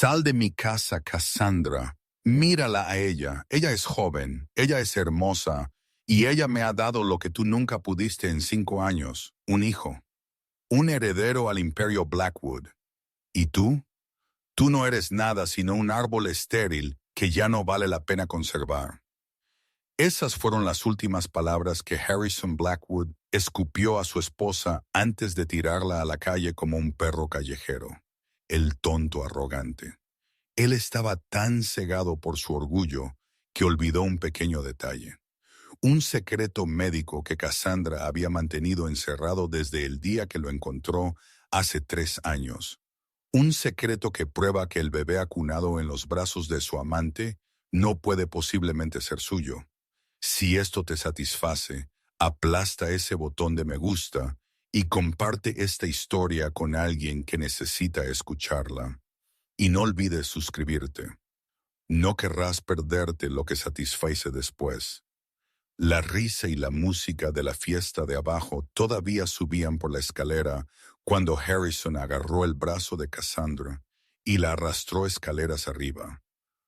Sal de mi casa, Cassandra. Mírala a ella. Ella es joven, ella es hermosa, y ella me ha dado lo que tú nunca pudiste en 5 años, un hijo, un heredero al imperio Blackwood. ¿Y tú? Tú no eres nada sino un árbol estéril que ya no vale la pena conservar. Esas fueron las últimas palabras que Harrison Blackwood escupió a su esposa antes de tirarla a la calle como un perro callejero. El tonto arrogante. Él estaba tan cegado por su orgullo que olvidó un pequeño detalle. Un secreto médico que Cassandra había mantenido encerrado desde el día que lo encontró hace 3 años. Un secreto que prueba que el bebé acunado en los brazos de su amante no puede posiblemente ser suyo. Si esto te satisface, aplasta ese botón de me gusta y comparte esta historia con alguien que necesita escucharla. Y no olvides suscribirte. No querrás perderte lo que satisface después. La risa y la música de la fiesta de abajo todavía subían por la escalera cuando Harrison agarró el brazo de Cassandra y la arrastró escaleras arriba.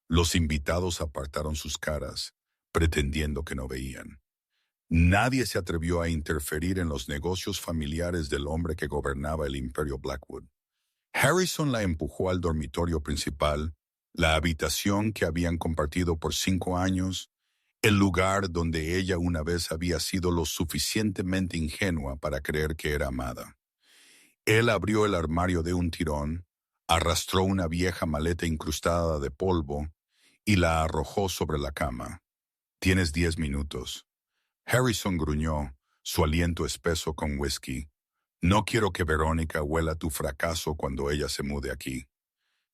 Los invitados apartaron sus caras, pretendiendo que no veían. Nadie se atrevió a interferir en los negocios familiares del hombre que gobernaba el imperio Blackwood. Harrison la empujó al dormitorio principal, la habitación que habían compartido por 5 años, el lugar donde ella una vez había sido lo suficientemente ingenua para creer que era amada. Él abrió el armario de un tirón, arrastró una vieja maleta incrustada de polvo y la arrojó sobre la cama. «Tienes 10 minutos». Harrison gruñó, su aliento espeso con whisky. «No quiero que Verónica huela tu fracaso cuando ella se mude aquí».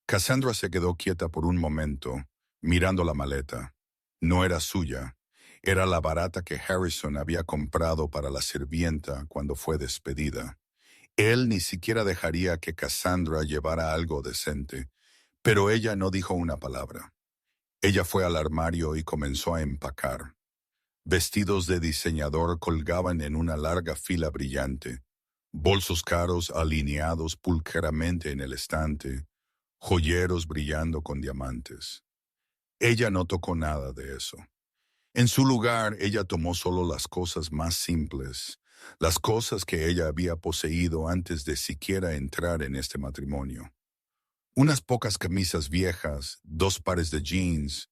Cassandra se quedó quieta por un momento, mirando la maleta. No era suya, era la barata que Harrison había comprado para la sirvienta cuando fue despedida. Él ni siquiera dejaría que Cassandra llevara algo decente, pero ella no dijo una palabra. Ella fue al armario y comenzó a empacar. Vestidos de diseñador colgaban en una larga fila brillante, bolsos caros alineados pulcramente en el estante, joyeros brillando con diamantes. Ella no tocó nada de eso. En su lugar, ella tomó solo las cosas más simples, las cosas que ella había poseído antes de siquiera entrar en este matrimonio. Unas pocas camisas viejas, 2 pares de jeans,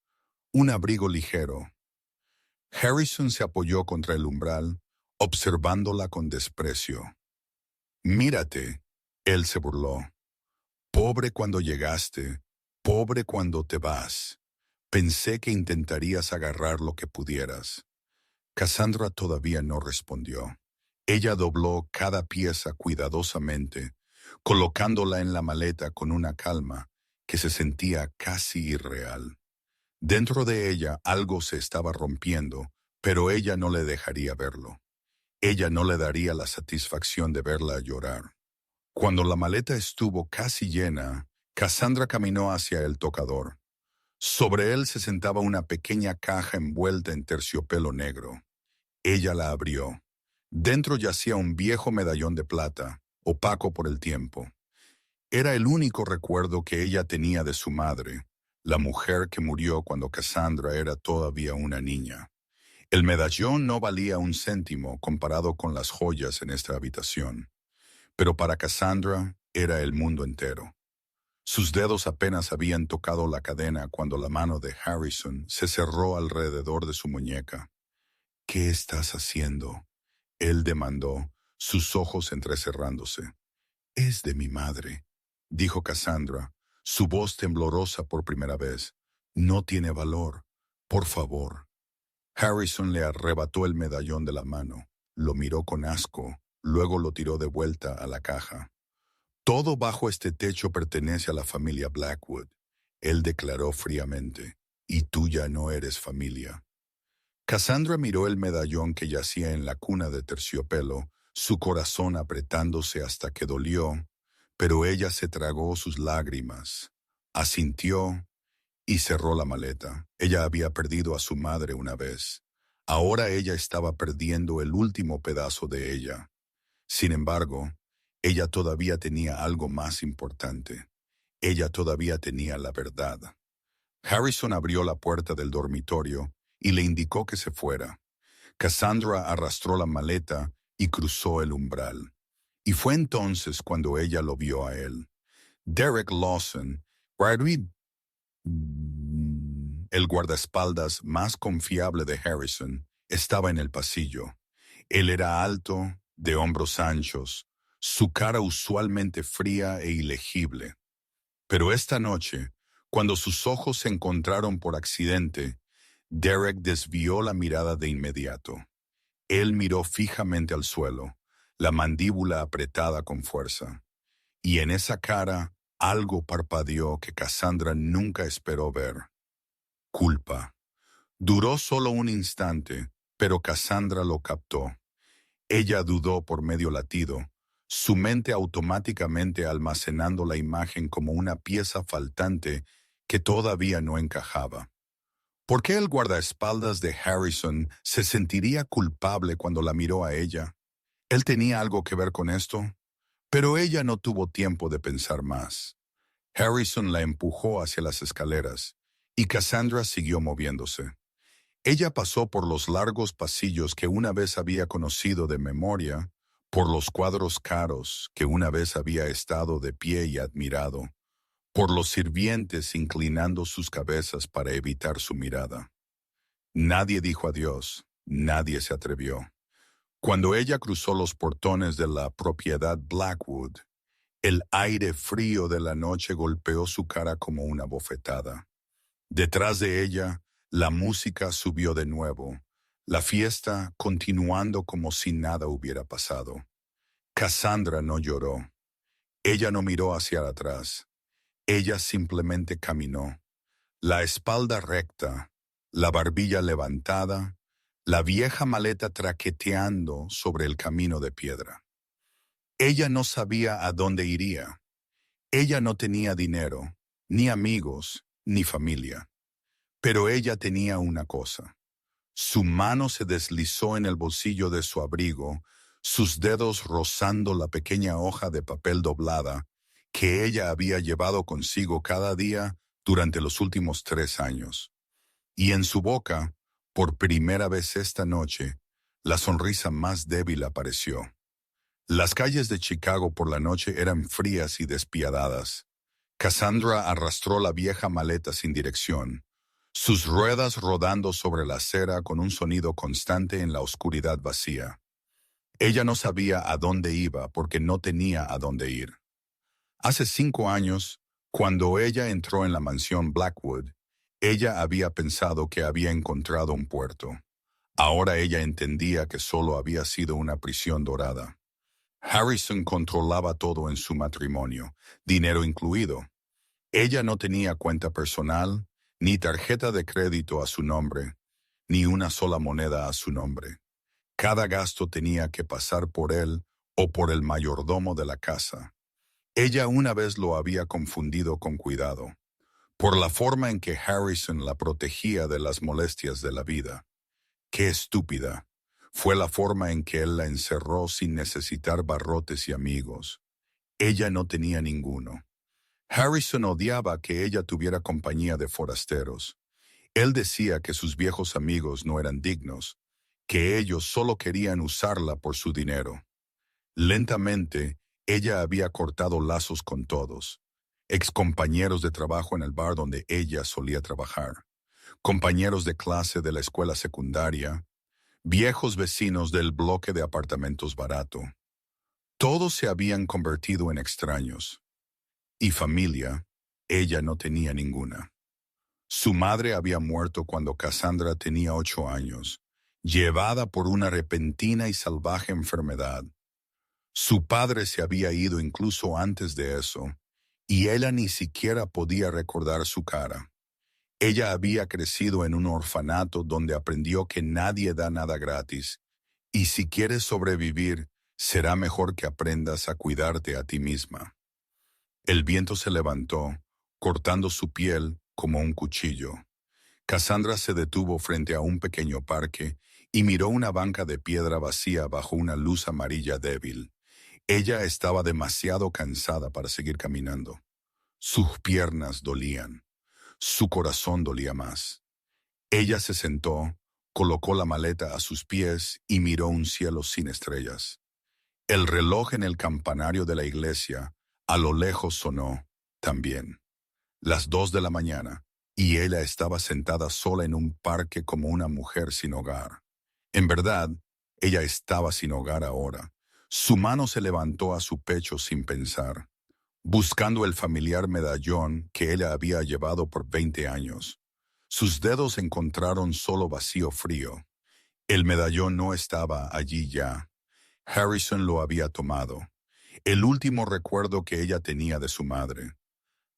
un abrigo ligero. Harrison se apoyó contra el umbral, observándola con desprecio. «Mírate», él se burló. «Pobre cuando llegaste, pobre cuando te vas. Pensé que intentarías agarrar lo que pudieras». Cassandra todavía no respondió. Ella dobló cada pieza cuidadosamente, colocándola en la maleta con una calma que se sentía casi irreal. Dentro de ella algo se estaba rompiendo, pero ella no le dejaría verlo. Ella no le daría la satisfacción de verla llorar. Cuando la maleta estuvo casi llena, Cassandra caminó hacia el tocador. Sobre él se sentaba una pequeña caja envuelta en terciopelo negro. Ella la abrió. Dentro yacía un viejo medallón de plata, opaco por el tiempo. Era el único recuerdo que ella tenía de su madre, la mujer que murió cuando Cassandra era todavía una niña. El medallón no valía un céntimo comparado con las joyas en esta habitación, pero para Cassandra era el mundo entero. Sus dedos apenas habían tocado la cadena cuando la mano de Harrison se cerró alrededor de su muñeca. «¿Qué estás haciendo?», él demandó, sus ojos entrecerrándose. «Es de mi madre», dijo Cassandra, su voz temblorosa por primera vez. «No tiene valor. Por favor». Harrison le arrebató el medallón de la mano, lo miró con asco, luego lo tiró de vuelta a la caja. «Todo bajo este techo pertenece a la familia Blackwood», él declaró fríamente, «y tú ya no eres familia». Cassandra miró el medallón que yacía en la cuna de terciopelo, su corazón apretándose hasta que dolió, pero ella se tragó sus lágrimas, asintió y cerró la maleta. Ella había perdido a su madre una vez. Ahora ella estaba perdiendo el último pedazo de ella. Sin embargo, ella todavía tenía algo más importante. ella todavía tenía la verdad. Harrison abrió la puerta del dormitorio y le indicó que se fuera. Cassandra arrastró la maleta y cruzó el umbral. Y fue entonces cuando ella lo vio a él. Derek Lawson, el guardaespaldas más confiable de Harrison, estaba en el pasillo. Él era alto, de hombros anchos, su cara usualmente fría e ilegible. Pero esta noche, cuando sus ojos se encontraron por accidente, Derek desvió la mirada de inmediato. Él miró fijamente al suelo, la mandíbula apretada con fuerza. Y en esa cara algo parpadeó que Cassandra nunca esperó ver. Culpa. Duró solo un instante, pero Cassandra lo captó. Ella dudó por medio latido, su mente automáticamente almacenando la imagen como una pieza faltante que todavía no encajaba. ¿Por qué el guardaespaldas de Harrison se sentiría culpable cuando la miró a ella? ¿Él tenía algo que ver con esto? Pero ella no tuvo tiempo de pensar más. Harrison la empujó hacia las escaleras, y Cassandra siguió moviéndose. Ella pasó por los largos pasillos que una vez había conocido de memoria, por los cuadros caros que una vez había estado de pie y admirado, por los sirvientes inclinando sus cabezas para evitar su mirada. Nadie dijo adiós, nadie se atrevió. Cuando ella cruzó los portones de la propiedad Blackwood, el aire frío de la noche golpeó su cara como una bofetada. Detrás de ella, la música subió de nuevo, la fiesta continuando como si nada hubiera pasado. Cassandra no lloró. Ella no miró hacia atrás. Ella simplemente caminó, la espalda recta, la barbilla levantada, la vieja maleta traqueteando sobre el camino de piedra. Ella no sabía a dónde iría. Ella no tenía dinero, ni amigos, ni familia. Pero ella tenía una cosa. Su mano se deslizó en el bolsillo de su abrigo, sus dedos rozando la pequeña hoja de papel doblada que ella había llevado consigo cada día durante los últimos 3 años. Y en su boca, por primera vez esta noche, la sonrisa más débil apareció. Las calles de Chicago por la noche eran frías y despiadadas. Cassandra arrastró la vieja maleta sin dirección, sus ruedas rodando sobre la acera con un sonido constante en la oscuridad vacía. Ella no sabía a dónde iba porque no tenía a dónde ir. Hace 5 años, cuando ella entró en la mansión Blackwood, ella había pensado que había encontrado un puerto. Ahora ella entendía que solo había sido una prisión dorada. Harrison controlaba todo en su matrimonio, dinero incluido. Ella no tenía cuenta personal, ni tarjeta de crédito a su nombre, ni una sola moneda a su nombre. Cada gasto tenía que pasar por él o por el mayordomo de la casa. Ella una vez lo había confundido con cuidado, por la forma en que Harrison la protegía de las molestias de la vida. ¡Qué estúpida! Fue la forma en que él la encerró sin necesitar barrotes y amigos. Ella no tenía ninguno. Harrison odiaba que ella tuviera compañía de forasteros. Él decía que sus viejos amigos no eran dignos, que ellos solo querían usarla por su dinero. Lentamente, ella había cortado lazos con todos, excompañeros de trabajo en el bar donde ella solía trabajar, compañeros de clase de la escuela secundaria, viejos vecinos del bloque de apartamentos barato. Todos se habían convertido en extraños. Y familia, ella no tenía ninguna. Su madre había muerto cuando Cassandra tenía 8 años, llevada por una repentina y salvaje enfermedad. Su padre se había ido incluso antes de eso, y ella ni siquiera podía recordar su cara. Ella había crecido en un orfanato donde aprendió que nadie da nada gratis, y si quieres sobrevivir, será mejor que aprendas a cuidarte a ti misma. El viento se levantó, cortando su piel como un cuchillo. Cassandra se detuvo frente a un pequeño parque y miró una banca de piedra vacía bajo una luz amarilla débil. Ella estaba demasiado cansada para seguir caminando. Sus piernas dolían. Su corazón dolía más. Ella se sentó, colocó la maleta a sus pies y miró un cielo sin estrellas. El reloj en el campanario de la iglesia a lo lejos sonó también. Las 2 de la mañana, y ella estaba sentada sola en un parque como una mujer sin hogar. En verdad, ella estaba sin hogar ahora. Su mano se levantó a su pecho sin pensar, buscando el familiar medallón que ella había llevado por 20 años. Sus dedos encontraron solo vacío frío. El medallón no estaba allí ya. Harrison lo había tomado. El último recuerdo que ella tenía de su madre.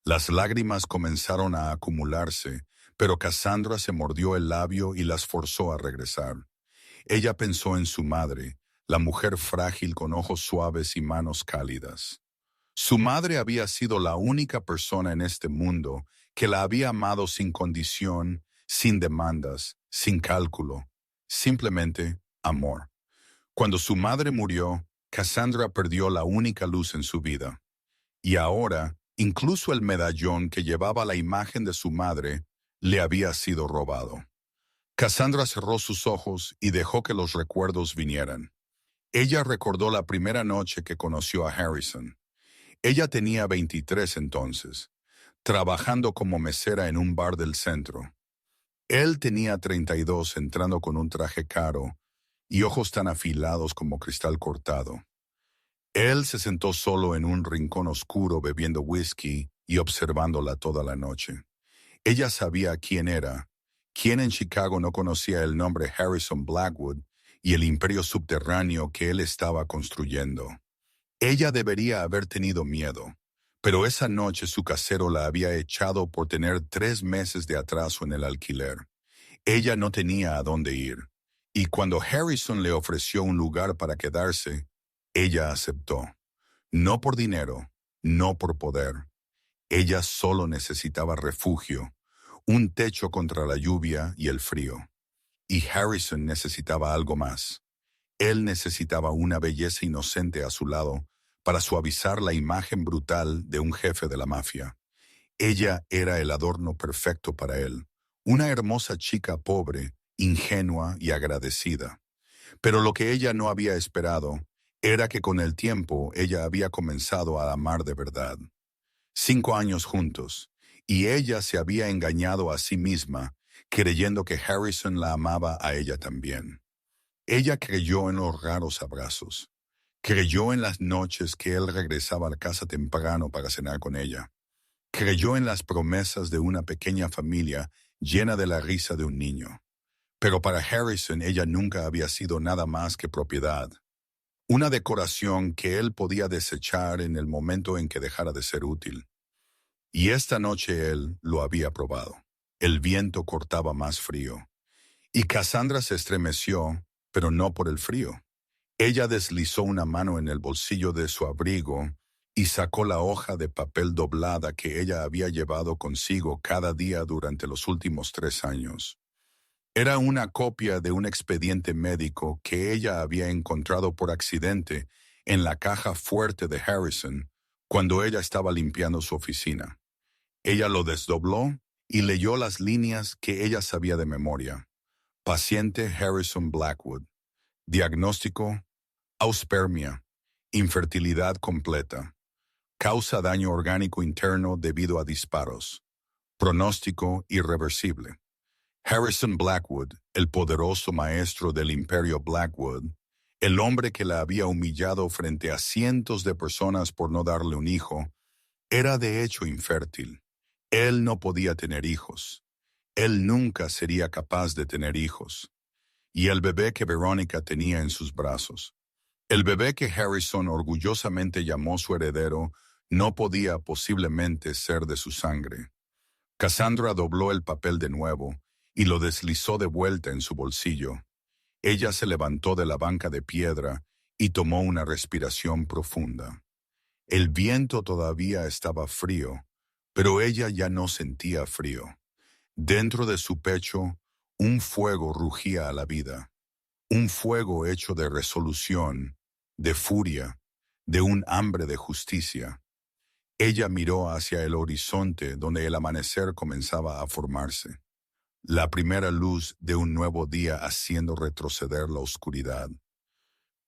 Las lágrimas comenzaron a acumularse, pero Cassandra se mordió el labio y las forzó a regresar. Ella pensó en su madre, la mujer frágil con ojos suaves y manos cálidas. Su madre había sido la única persona en este mundo que la había amado sin condición, sin demandas, sin cálculo, simplemente amor. Cuando su madre murió, Cassandra perdió la única luz en su vida. Y ahora, incluso el medallón que llevaba la imagen de su madre le había sido robado. Cassandra cerró sus ojos y dejó que los recuerdos vinieran. Ella recordó la primera noche que conoció a Harrison. Ella tenía 23 entonces, trabajando como mesera en un bar del centro. Él tenía 32 entrando con un traje caro y ojos tan afilados como cristal cortado. Él se sentó solo en un rincón oscuro bebiendo whisky y observándola toda la noche. Ella sabía quién era. ¿Quién en Chicago no conocía el nombre Harrison Blackwood y el imperio subterráneo que él estaba construyendo? Ella debería haber tenido miedo, pero esa noche su casero la había echado por tener 3 meses de atraso en el alquiler. Ella no tenía a dónde ir, y cuando Harrison le ofreció un lugar para quedarse, ella aceptó. No por dinero, no por poder. Ella solo necesitaba refugio, un techo contra la lluvia y el frío. Y Harrison necesitaba algo más. Él necesitaba una belleza inocente a su lado para suavizar la imagen brutal de un jefe de la mafia. Ella era el adorno perfecto para él, una hermosa chica pobre, ingenua y agradecida. Pero lo que ella no había esperado era que con el tiempo ella había comenzado a amar de verdad. 5 años juntos, y ella se había engañado a sí misma, creyendo que Harrison la amaba a ella también. Ella creyó en los raros abrazos. Creyó en las noches que él regresaba a la casa temprano para cenar con ella. Creyó en las promesas de una pequeña familia llena de la risa de un niño. Pero para Harrison ella nunca había sido nada más que propiedad. Una decoración que él podía desechar en el momento en que dejara de ser útil. Y esta noche él lo había probado. El viento cortaba más frío. Y Cassandra se estremeció, pero no por el frío. Ella deslizó una mano en el bolsillo de su abrigo y sacó la hoja de papel doblada que ella había llevado consigo cada día durante los últimos 3 años. Era una copia de un expediente médico que ella había encontrado por accidente en la caja fuerte de Harrison cuando ella estaba limpiando su oficina. Ella lo desdobló y leyó las líneas que ella sabía de memoria. Paciente Harrison Blackwood. Diagnóstico: auspermia, infertilidad completa. Causa daño orgánico interno debido a disparos. Pronóstico irreversible. Harrison Blackwood, el poderoso maestro del imperio Blackwood, el hombre que la había humillado frente a cientos de personas por no darle un hijo, era de hecho infértil. Él no podía tener hijos. Él nunca sería capaz de tener hijos. Y el bebé que Verónica tenía en sus brazos, el bebé que Harrison orgullosamente llamó su heredero, no podía posiblemente ser de su sangre. Cassandra dobló el papel de nuevo y lo deslizó de vuelta en su bolsillo. Ella se levantó de la banca de piedra y tomó una respiración profunda. El viento todavía estaba frío, pero ella ya no sentía frío. Dentro de su pecho, un fuego rugía a la vida. Un fuego hecho de resolución, de furia, de un hambre de justicia. Ella miró hacia el horizonte donde el amanecer comenzaba a formarse. La primera luz de un nuevo día haciendo retroceder la oscuridad.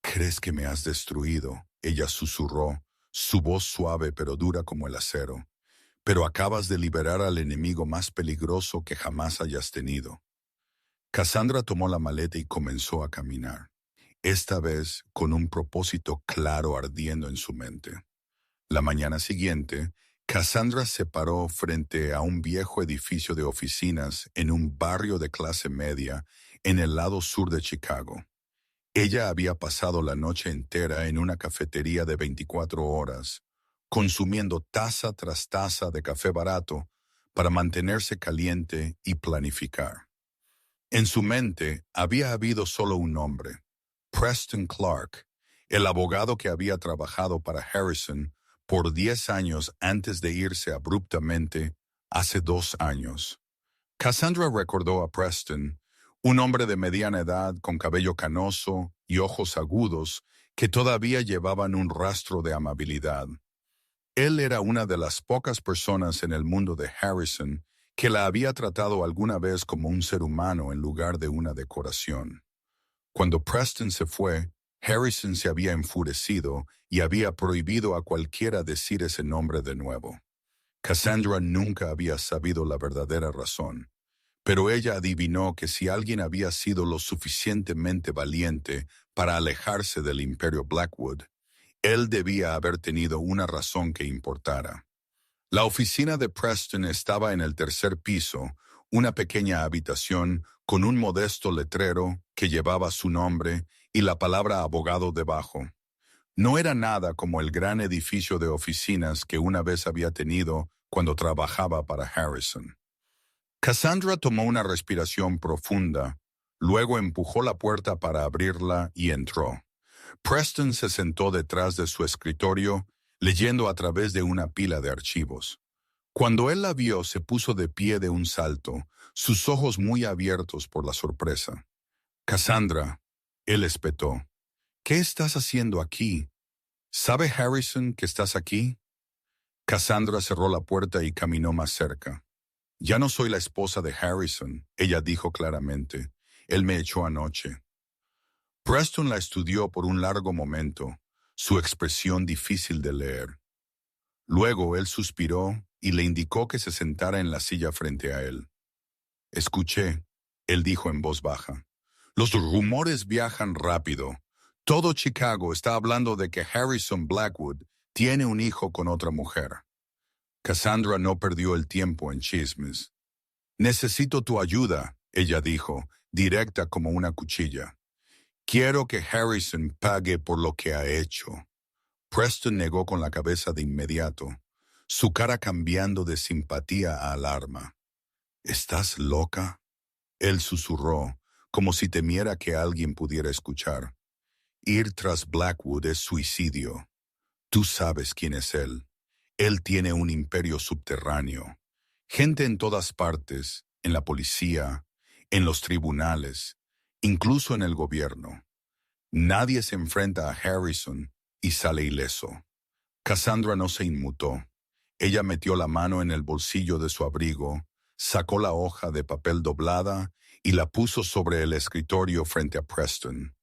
«¿Crees que me has destruido?», ella susurró, su voz suave pero dura como el acero. «Pero acabas de liberar al enemigo más peligroso que jamás hayas tenido». Cassandra tomó la maleta y comenzó a caminar, esta vez con un propósito claro ardiendo en su mente. La mañana siguiente, Cassandra se paró frente a un viejo edificio de oficinas en un barrio de clase media en el lado sur de Chicago. Ella había pasado la noche entera en una cafetería de 24 horas, consumiendo taza tras taza de café barato para mantenerse caliente y planificar. En su mente había habido solo un nombre, Preston Clark, el abogado que había trabajado para Harrison por 10 años antes de irse abruptamente hace 2 años. Cassandra recordó a Preston, un hombre de mediana edad con cabello canoso y ojos agudos que todavía llevaban un rastro de amabilidad. Él era una de las pocas personas en el mundo de Harrison que la había tratado alguna vez como un ser humano en lugar de una decoración. Cuando Preston se fue, Harrison se había enfurecido y había prohibido a cualquiera decir ese nombre de nuevo. Cassandra nunca había sabido la verdadera razón, pero ella adivinó que si alguien había sido lo suficientemente valiente para alejarse del Imperio Blackwood, él debía haber tenido una razón que importara. La oficina de Preston estaba en el tercer piso, una pequeña habitación con un modesto letrero que llevaba su nombre y la palabra abogado debajo. No era nada como el gran edificio de oficinas que una vez había tenido cuando trabajaba para Harrison. Cassandra tomó una respiración profunda, luego empujó la puerta para abrirla y entró. Preston se sentó detrás de su escritorio, leyendo a través de una pila de archivos. Cuando él la vio, se puso de pie de un salto, sus ojos muy abiertos por la sorpresa. «Cassandra», él espetó, «¿qué estás haciendo aquí? ¿Sabe Harrison que estás aquí?» Cassandra cerró la puerta y caminó más cerca. «Ya no soy la esposa de Harrison», ella dijo claramente. «Él me echó anoche». Preston la estudió por un largo momento, su expresión difícil de leer. Luego él suspiró y le indicó que se sentara en la silla frente a él. «Escuché», él dijo en voz baja. «Los rumores viajan rápido. Todo Chicago está hablando de que Harrison Blackwood tiene un hijo con otra mujer». Cassandra no perdió el tiempo en chismes. «Necesito tu ayuda», ella dijo, directa como una cuchilla. «Quiero que Harrison pague por lo que ha hecho». Preston negó con la cabeza de inmediato, su cara cambiando de simpatía a alarma. «¿Estás loca?», él susurró, como si temiera que alguien pudiera escuchar. «Ir tras Blackwood es suicidio. Tú sabes quién es él. Él tiene un imperio subterráneo. Gente en todas partes, en la policía, en los tribunales, incluso en el gobierno. Nadie se enfrenta a Harrison y sale ileso». Cassandra no se inmutó. Ella metió la mano en el bolsillo de su abrigo, sacó la hoja de papel doblada y la puso sobre el escritorio frente a Preston.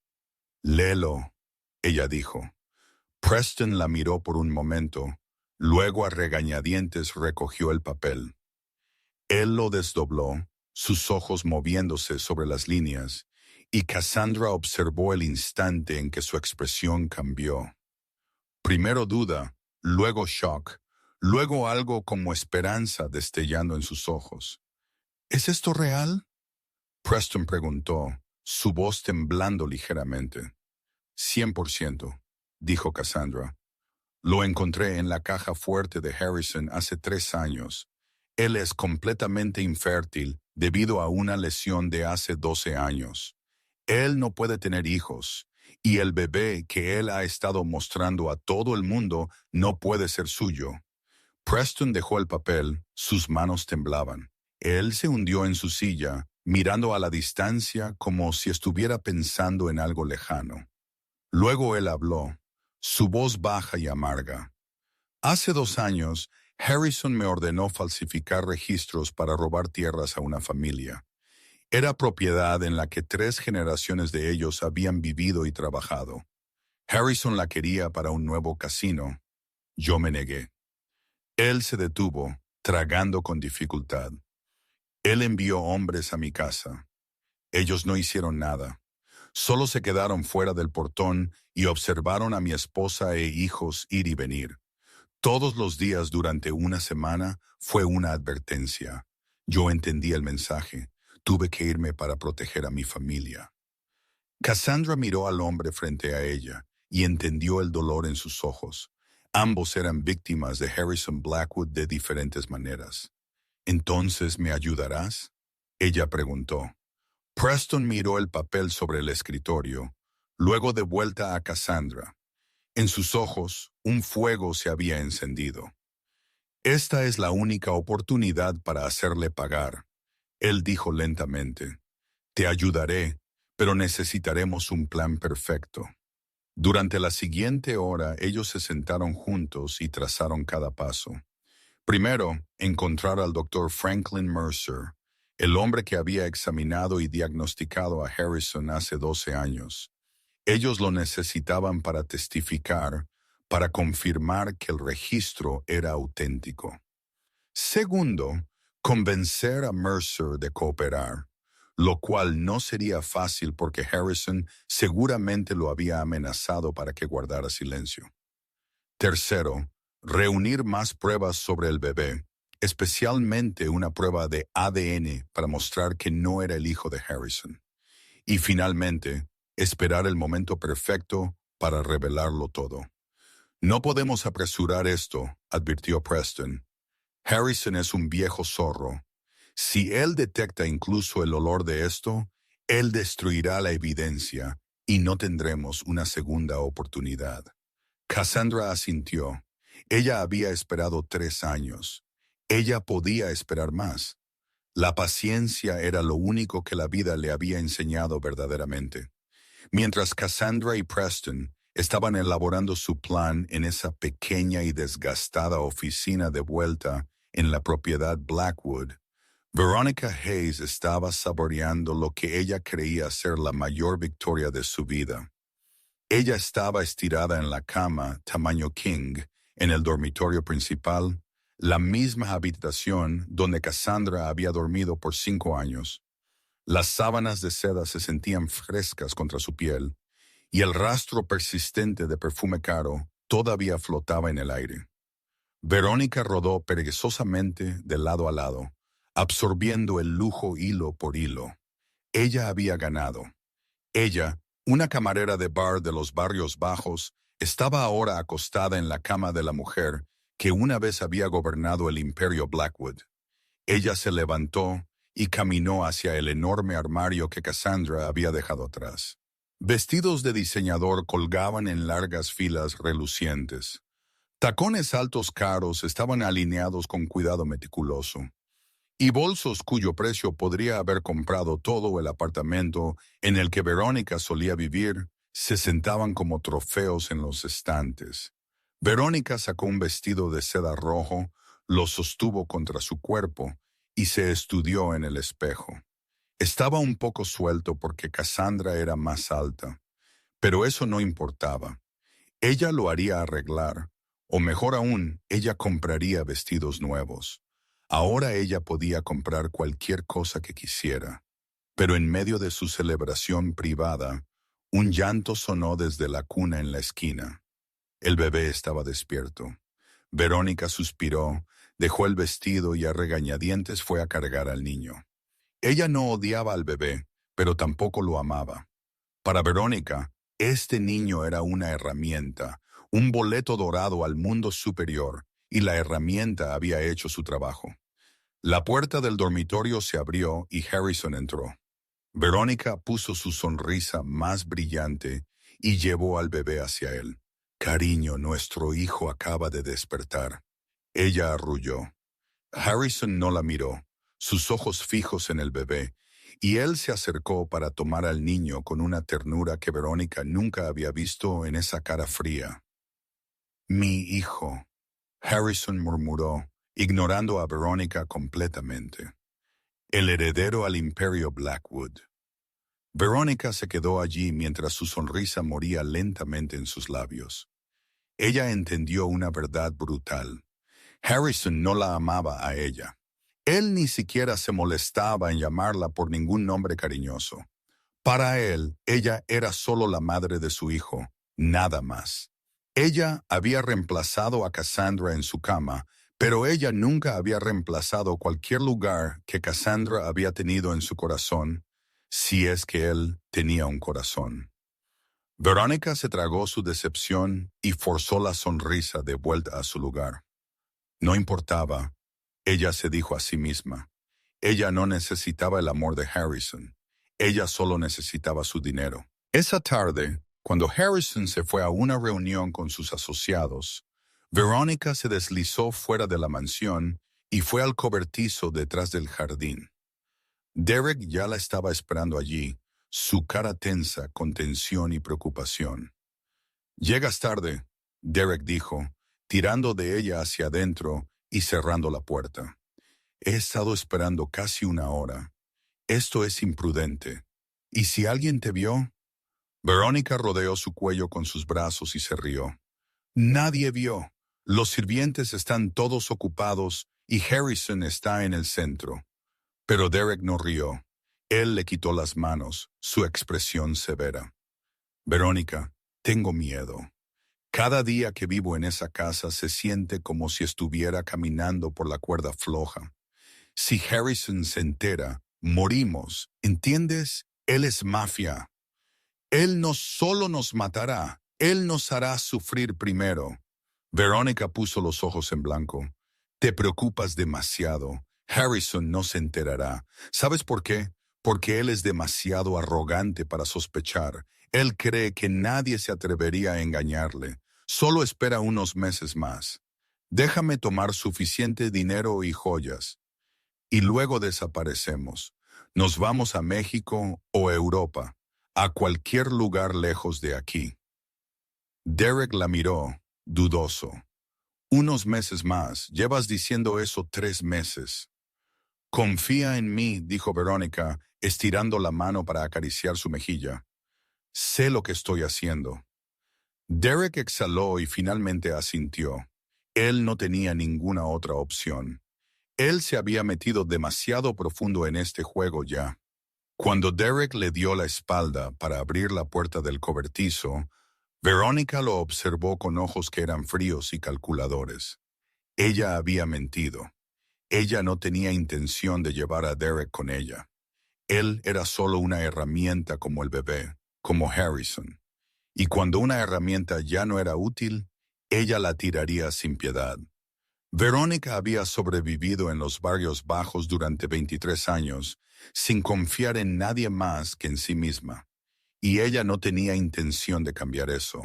«Léelo», ella dijo. Preston la miró por un momento, luego a regañadientes recogió el papel. Él lo desdobló, sus ojos moviéndose sobre las líneas, y Cassandra observó el instante en que su expresión cambió. Primero duda, luego shock, luego algo como esperanza destellando en sus ojos. «¿Es esto real?», Preston preguntó, su voz temblando ligeramente. «100%, dijo Cassandra. «Lo encontré en la caja fuerte de Harrison hace 3 años. Él es completamente infértil debido a una lesión de hace 12 años. Él no puede tener hijos, y el bebé que él ha estado mostrando a todo el mundo no puede ser suyo». Preston dejó el papel, sus manos temblaban. Él se hundió en su silla, mirando a la distancia como si estuviera pensando en algo lejano. Luego él habló, su voz baja y amarga. Hace 2 años, Harrison me ordenó falsificar registros para robar tierras a una familia. Era propiedad en la que 3 generaciones de ellos habían vivido y trabajado. Harrison la quería para un nuevo casino. Yo me negué. Él se detuvo, tragando con dificultad. Él envió hombres a mi casa. Ellos no hicieron nada. Solo se quedaron fuera del portón y observaron a mi esposa e hijos ir y venir. Todos los días durante una semana fue una advertencia. Yo entendí el mensaje. Tuve que irme para proteger a mi familia. Cassandra miró al hombre frente a ella y entendió el dolor en sus ojos. Ambos eran víctimas de Harrison Blackwood de diferentes maneras. ¿Entonces me ayudarás?, ella preguntó. Preston miró el papel sobre el escritorio, luego de vuelta a Cassandra. En sus ojos, un fuego se había encendido. Esta es la única oportunidad para hacerle pagar, él dijo lentamente. Te ayudaré, pero necesitaremos un plan perfecto. Durante la siguiente hora, ellos se sentaron juntos y trazaron cada paso. Primero, encontrar al doctor Franklin Mercer, el hombre que había examinado y diagnosticado a Harrison hace 12 años. Ellos lo necesitaban para testificar, para confirmar que el registro era auténtico. Segundo, convencer a Mercer de cooperar, lo cual no sería fácil porque Harrison seguramente lo había amenazado para que guardara silencio. Tercero, reunir más pruebas sobre el bebé, especialmente una prueba de ADN para mostrar que no era el hijo de Harrison. Y finalmente, esperar el momento perfecto para revelarlo todo. No podemos apresurar esto, advirtió Preston. Harrison es un viejo zorro. Si él detecta incluso el olor de esto, él destruirá la evidencia y no tendremos una segunda oportunidad. Cassandra asintió. Ella había esperado 3 años. Ella podía esperar más. La paciencia era lo único que la vida le había enseñado verdaderamente. Mientras Cassandra y Preston estaban elaborando su plan en esa pequeña y desgastada oficina de vuelta en la propiedad Blackwood, Veronica Hayes estaba saboreando lo que ella creía ser la mayor victoria de su vida. Ella estaba estirada en la cama, tamaño king, en el dormitorio principal, la misma habitación donde Cassandra había dormido por 5 años. Las sábanas de seda se sentían frescas contra su piel, y el rastro persistente de perfume caro todavía flotaba en el aire. Verónica rodó perezosamente de lado a lado, absorbiendo el lujo hilo por hilo. Ella había ganado. Ella, una camarera de bar de los barrios bajos, estaba ahora acostada en la cama de la mujer que una vez había gobernado el imperio Blackwood. Ella se levantó y caminó hacia el enorme armario que Cassandra había dejado atrás. Vestidos de diseñador colgaban en largas filas relucientes. Tacones altos caros estaban alineados con cuidado meticuloso. Y bolsos cuyo precio podría haber comprado todo el apartamento en el que Verónica solía vivir se sentaban como trofeos en los estantes. Verónica sacó un vestido de seda rojo, lo sostuvo contra su cuerpo y se estudió en el espejo. Estaba un poco suelto porque Cassandra era más alta, pero eso no importaba. Ella lo haría arreglar, o mejor aún, ella compraría vestidos nuevos. Ahora ella podía comprar cualquier cosa que quisiera. Pero en medio de su celebración privada, un llanto sonó desde la cuna en la esquina. El bebé estaba despierto. Verónica suspiró, dejó el vestido y a regañadientes fue a cargar al niño. Ella no odiaba al bebé, pero tampoco lo amaba. Para Verónica, este niño era una herramienta, un boleto dorado al mundo superior, y la herramienta había hecho su trabajo. La puerta del dormitorio se abrió y Harrison entró. Verónica puso su sonrisa más brillante y llevó al bebé hacia él. Cariño, nuestro hijo acaba de despertar. Ella arrulló. Harrison no la miró, sus ojos fijos en el bebé, y él se acercó para tomar al niño con una ternura que Verónica nunca había visto en esa cara fría. Mi hijo, Harrison murmuró, ignorando a Verónica completamente. El heredero al imperio Blackwood. Verónica se quedó allí mientras su sonrisa moría lentamente en sus labios. Ella entendió una verdad brutal. Harrison no la amaba a ella. Él ni siquiera se molestaba en llamarla por ningún nombre cariñoso. Para él, ella era solo la madre de su hijo, nada más. Ella había reemplazado a Cassandra en su cama, pero ella nunca había reemplazado cualquier lugar que Cassandra había tenido en su corazón, si es que él tenía un corazón. Verónica se tragó su decepción y forzó la sonrisa de vuelta a su lugar. No importaba, ella se dijo a sí misma. Ella no necesitaba el amor de Harrison. Ella solo necesitaba su dinero. Esa tarde, cuando Harrison se fue a una reunión con sus asociados, Verónica se deslizó fuera de la mansión y fue al cobertizo detrás del jardín. Derek ya la estaba esperando allí, su cara tensa con tensión y preocupación. «Llegas tarde», Derek dijo, tirando de ella hacia adentro y cerrando la puerta. «He estado esperando casi una hora. Esto es imprudente. ¿Y si alguien te vio?» Verónica rodeó su cuello con sus brazos y se rió. «Nadie vio. Los sirvientes están todos ocupados y Harrison está en el centro». Pero Derek no rió. Él le quitó las manos, su expresión severa. «Verónica, tengo miedo. Cada día que vivo en esa casa se siente como si estuviera caminando por la cuerda floja. Si Harrison se entera, morimos, ¿entiendes? Él es mafia. Él no solo nos matará, él nos hará sufrir primero». Verónica puso los ojos en blanco. «Te preocupas demasiado. Harrison no se enterará. ¿Sabes por qué? Porque él es demasiado arrogante para sospechar. Él cree que nadie se atrevería a engañarle. Solo espera unos meses más. Déjame tomar suficiente dinero y joyas. Y luego desaparecemos. Nos vamos a México o Europa, a cualquier lugar lejos de aquí». Derek la miró, dudoso. «Unos meses más. Llevas diciendo eso 3 meses». «Confía en mí», dijo Verónica, estirando la mano para acariciar su mejilla. «Sé lo que estoy haciendo». Derek exhaló y finalmente asintió. Él no tenía ninguna otra opción. Él se había metido demasiado profundo en este juego ya. Cuando Derek le dio la espalda para abrir la puerta del cobertizo, Verónica lo observó con ojos que eran fríos y calculadores. Ella había mentido. Ella no tenía intención de llevar a Derek con ella. Él era solo una herramienta como el bebé, como Harrison. Y cuando una herramienta ya no era útil, ella la tiraría sin piedad. Verónica había sobrevivido en los barrios bajos durante 23 años, sin confiar en nadie más que en sí misma. Y ella no tenía intención de cambiar eso.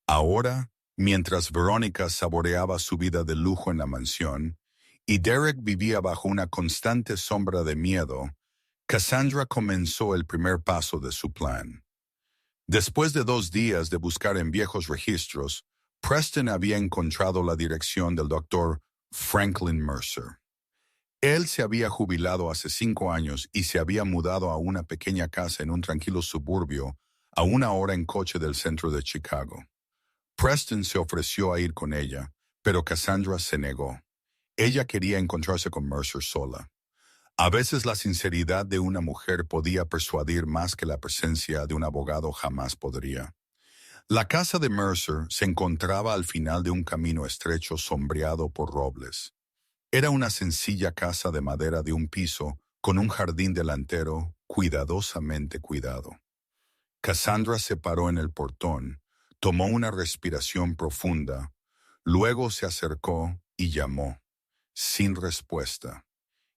Ahora, mientras Verónica saboreaba su vida de lujo en la mansión, y Derek vivía bajo una constante sombra de miedo, Cassandra comenzó el primer paso de su plan. Después de 2 días de buscar en viejos registros, Preston había encontrado la dirección del doctor Franklin Mercer. Él se había jubilado hace 5 años y se había mudado a una pequeña casa en un tranquilo suburbio a 1 hora en coche del centro de Chicago. Preston se ofreció a ir con ella, pero Cassandra se negó. Ella quería encontrarse con Mercer sola. A veces la sinceridad de una mujer podía persuadir más que la presencia de un abogado jamás podría. La casa de Mercer se encontraba al final de un camino estrecho sombreado por robles. Era una sencilla casa de madera de un piso con un jardín delantero cuidadosamente cuidado. Cassandra se paró en el portón, tomó una respiración profunda, luego se acercó y llamó. Sin respuesta.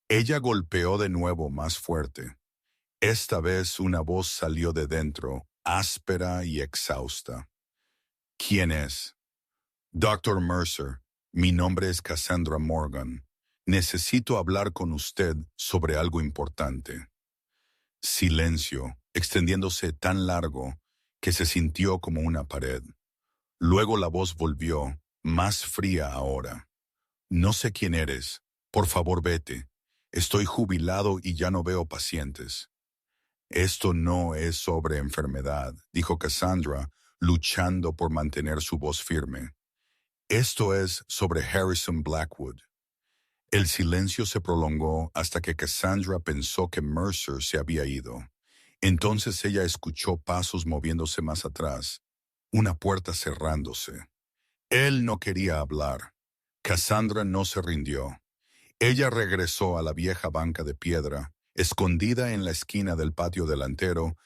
Ella golpeó de nuevo más fuerte. Esta vez una voz salió de dentro, áspera y exhausta. «¿Quién es?» «Dr. Mercer, mi nombre es Cassandra Morgan. Necesito hablar con usted sobre algo importante». Silencio, extendiéndose tan largo que se sintió como una pared. Luego la voz volvió, más fría ahora. No sé quién eres. Por favor, vete. Estoy jubilado y ya no veo pacientes. Esto no es sobre enfermedad, dijo Cassandra, luchando por mantener su voz firme. Esto es sobre Harrison Blackwood. El silencio se prolongó hasta que Cassandra pensó que Mercer se había ido. Entonces ella escuchó pasos moviéndose más atrás, una puerta cerrándose. Él no quería hablar. Cassandra no se rindió. Ella regresó a la vieja banca de piedra, escondida en la esquina del patio delantero,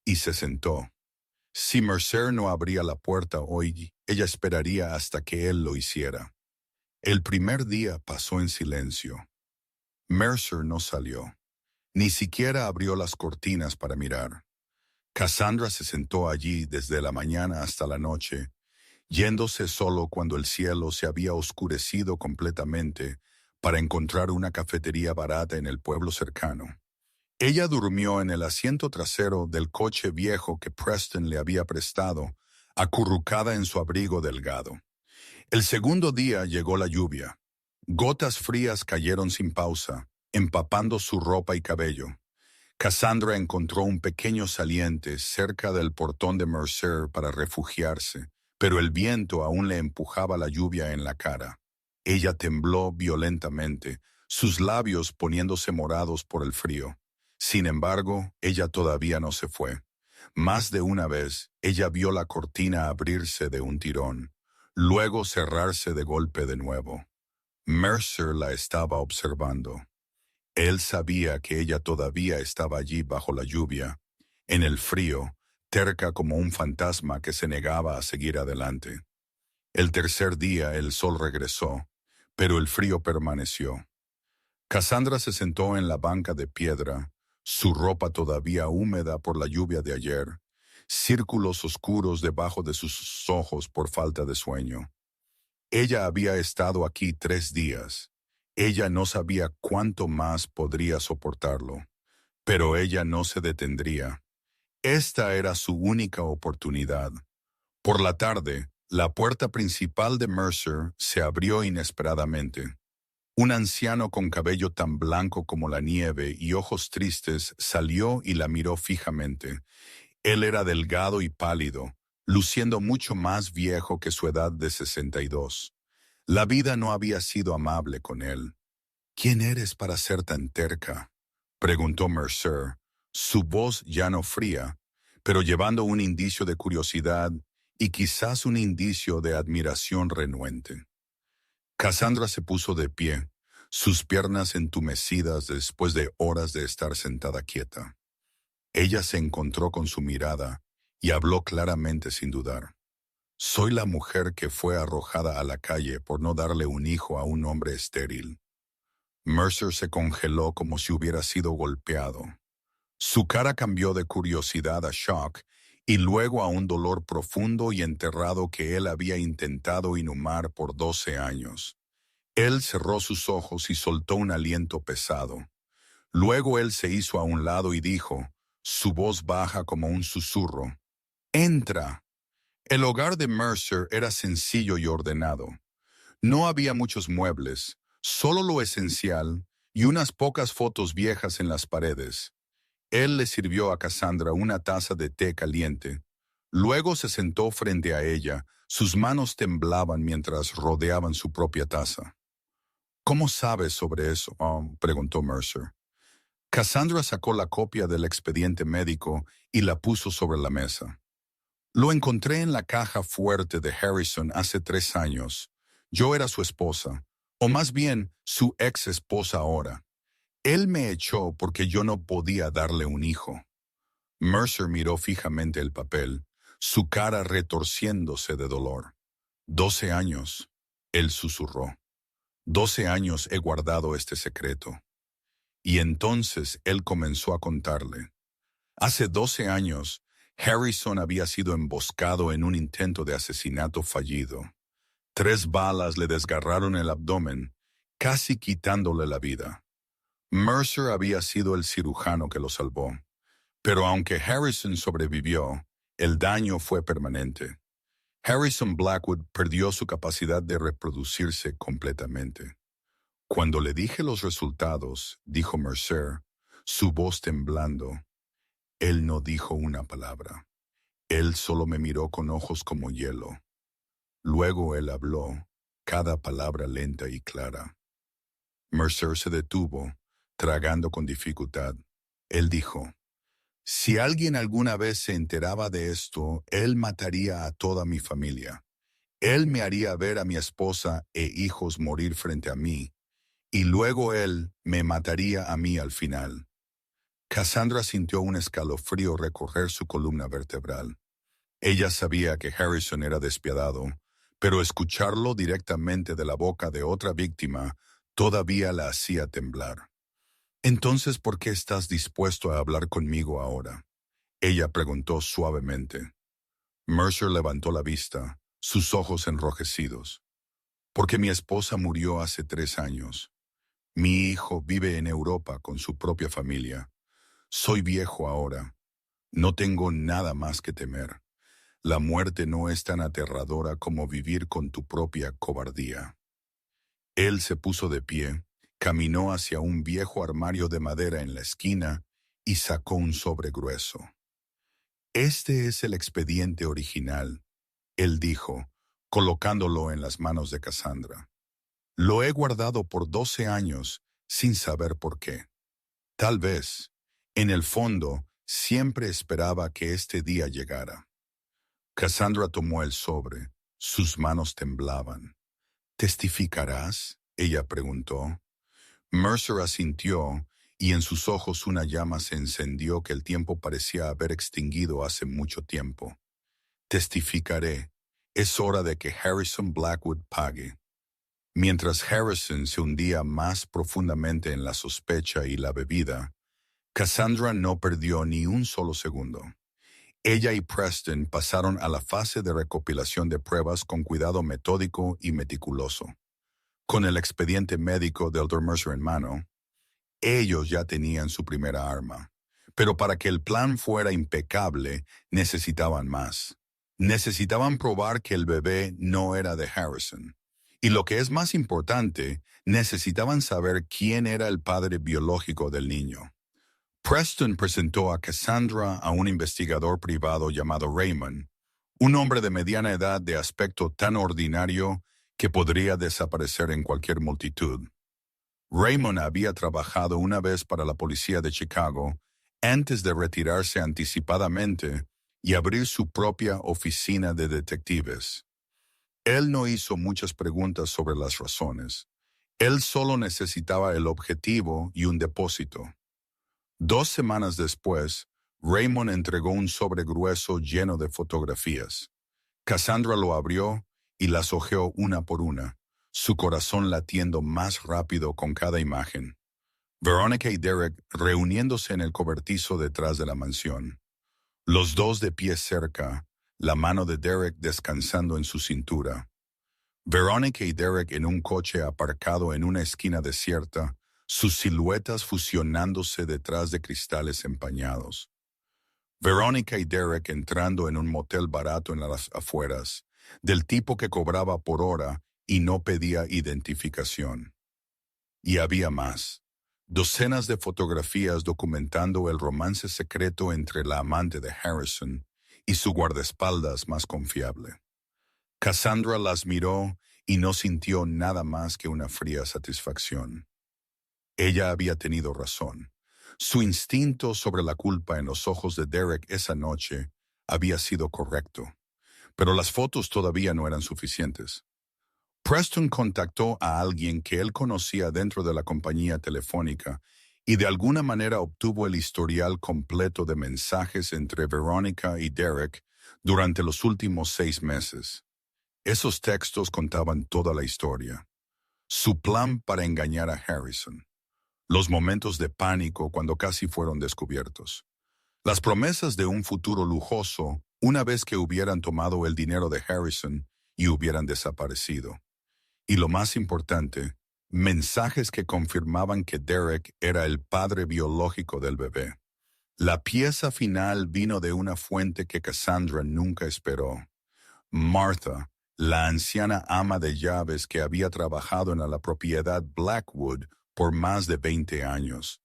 y se sentó. Si Mercer no abría la puerta hoy, ella esperaría hasta que él lo hiciera. El primer día pasó en silencio. Mercer no salió. Ni siquiera abrió las cortinas para mirar. Cassandra se sentó allí desde la mañana hasta la noche, yéndose solo cuando el cielo se había oscurecido completamente para encontrar una cafetería barata en el pueblo cercano. Ella durmió en el asiento trasero del coche viejo que Preston le había prestado, acurrucada en su abrigo delgado. El segundo día llegó la lluvia. Gotas frías cayeron sin pausa, empapando su ropa y cabello. Cassandra encontró un pequeño saliente cerca del portón de Mercer para refugiarse, pero el viento aún le empujaba la lluvia en la cara. Ella tembló violentamente, sus labios poniéndose morados por el frío. Sin embargo, ella todavía no se fue. Más de una vez, ella vio la cortina abrirse de un tirón, luego cerrarse de golpe de nuevo. Mercer la estaba observando. Él sabía que ella todavía estaba allí bajo la lluvia, en el frío, terca como un fantasma que se negaba a seguir adelante. El tercer día el sol regresó, pero el frío permaneció. Cassandra se sentó en la banca de piedra, su ropa todavía húmeda por la lluvia de ayer, círculos oscuros debajo de sus ojos por falta de sueño. Ella había estado aquí 3 días. Ella no sabía cuánto más podría soportarlo, pero ella no se detendría. Esta era su única oportunidad. Por la tarde, la puerta principal de Mercer se abrió inesperadamente. Un anciano con cabello tan blanco como la nieve y ojos tristes salió y la miró fijamente. Él era delgado y pálido, luciendo mucho más viejo que su edad de 62. La vida no había sido amable con él. ¿Quién eres para ser tan terca?, preguntó Mercer, su voz ya no fría, pero llevando un indicio de curiosidad y quizás un indicio de admiración renuente. Cassandra se puso de pie, sus piernas entumecidas después de horas de estar sentada quieta. Ella se encontró con su mirada y habló claramente sin dudar. Soy la mujer que fue arrojada a la calle por no darle un hijo a un hombre estéril. Mercer se congeló como si hubiera sido golpeado. Su cara cambió de curiosidad a shock y luego a un dolor profundo y enterrado que él había intentado inhumar por 12 años. Él cerró sus ojos y soltó un aliento pesado. Luego él se hizo a un lado y dijo, su voz baja como un susurro: «Entra». El hogar de Mercer era sencillo y ordenado. No había muchos muebles, solo lo esencial y unas pocas fotos viejas en las paredes. Él le sirvió a Cassandra una taza de té caliente. Luego se sentó frente a ella, sus manos temblaban mientras rodeaban su propia taza. «¿Cómo sabes sobre eso?», preguntó Mercer. Cassandra sacó la copia del expediente médico y la puso sobre la mesa. «Lo encontré en la caja fuerte de Harrison hace 3 años. Yo era su esposa, o más bien su ex esposa ahora. Él me echó porque yo no podía darle un hijo». Mercer miró fijamente el papel, su cara retorciéndose de dolor. «12 años», él susurró. «12 años he guardado este secreto». Y entonces él comenzó a contarle. Hace 12 años, Harrison había sido emboscado en un intento de asesinato fallido. 3 balas le desgarraron el abdomen, casi quitándole la vida. Mercer había sido el cirujano que lo salvó. Pero aunque Harrison sobrevivió, el daño fue permanente. Harrison Blackwood perdió su capacidad de reproducirse completamente. Cuando le dije los resultados, dijo Mercer, su voz temblando, él no dijo una palabra. Él solo me miró con ojos como hielo. Luego él habló, cada palabra lenta y clara. Mercer se detuvo, tragando con dificultad. Él dijo, si alguien alguna vez se enteraba de esto, él mataría a toda mi familia. Él me haría ver a mi esposa e hijos morir frente a mí, y luego él me mataría a mí al final. Cassandra sintió un escalofrío recorrer su columna vertebral. Ella sabía que Harrison era despiadado, pero escucharlo directamente de la boca de otra víctima todavía la hacía temblar. Entonces, ¿por qué estás dispuesto a hablar conmigo ahora? Ella preguntó suavemente. Mercer levantó la vista, sus ojos enrojecidos. Porque mi esposa murió hace 3 años. Mi hijo vive en Europa con su propia familia. Soy viejo ahora. No tengo nada más que temer. La muerte no es tan aterradora como vivir con tu propia cobardía. Él se puso de pie, caminó hacia un viejo armario de madera en la esquina y sacó un sobre grueso. Este es el expediente original, él dijo, colocándolo en las manos de Cassandra. Lo he guardado por 12 años sin saber por qué. Tal vez, en el fondo, siempre esperaba que este día llegara. Cassandra tomó el sobre. Sus manos temblaban. ¿Testificarás?, ella preguntó. Mercer asintió, y en sus ojos una llama se encendió que el tiempo parecía haber extinguido hace mucho tiempo. Testificaré. Es hora de que Harrison Blackwood pague. Mientras Harrison se hundía más profundamente en la sospecha y la bebida, Cassandra no perdió ni un solo segundo. Ella y Preston pasaron a la fase de recopilación de pruebas con cuidado metódico y meticuloso. Con el expediente médico del Dr. Mercer en mano, ellos ya tenían su primera arma. Pero para que el plan fuera impecable, necesitaban más. Necesitaban probar que el bebé no era de Harrison. Y lo que es más importante, necesitaban saber quién era el padre biológico del niño. Preston presentó a Cassandra a un investigador privado llamado Raymond, un hombre de mediana edad de aspecto tan ordinario que podría desaparecer en cualquier multitud. Raymond había trabajado una vez para la policía de Chicago antes de retirarse anticipadamente y abrir su propia oficina de detectives. Él no hizo muchas preguntas sobre las razones. Él solo necesitaba el objetivo y un depósito. 2 semanas después, Raymond entregó un sobre grueso lleno de fotografías. Cassandra lo abrió y las hojeó una por una, su corazón latiendo más rápido con cada imagen. Veronica y Derek reuniéndose en el cobertizo detrás de la mansión. Los dos de pie cerca, la mano de Derek descansando en su cintura. Veronica y Derek en un coche aparcado en una esquina desierta, sus siluetas fusionándose detrás de cristales empañados. Veronica y Derek entrando en un motel barato en las afueras, del tipo que cobraba por hora y no pedía identificación. Y había más. Docenas de fotografías documentando el romance secreto entre la amante de Harrison y su guardaespaldas más confiable. Cassandra las miró y no sintió nada más que una fría satisfacción. Ella había tenido razón. Su instinto sobre la culpa en los ojos de Derek esa noche había sido correcto, pero las fotos todavía no eran suficientes. Preston contactó a alguien que él conocía dentro de la compañía telefónica y de alguna manera obtuvo el historial completo de mensajes entre Veronica y Derek durante los últimos 6 meses. Esos textos contaban toda la historia. Su plan para engañar a Harrison. Los momentos de pánico cuando casi fueron descubiertos. Las promesas de un futuro lujoso una vez que hubieran tomado el dinero de Harrison y hubieran desaparecido. Y lo más importante, mensajes que confirmaban que Derek era el padre biológico del bebé. La pieza final vino de una fuente que Cassandra nunca esperó. Martha, la anciana ama de llaves que había trabajado en la propiedad Blackwood por más de 20 años.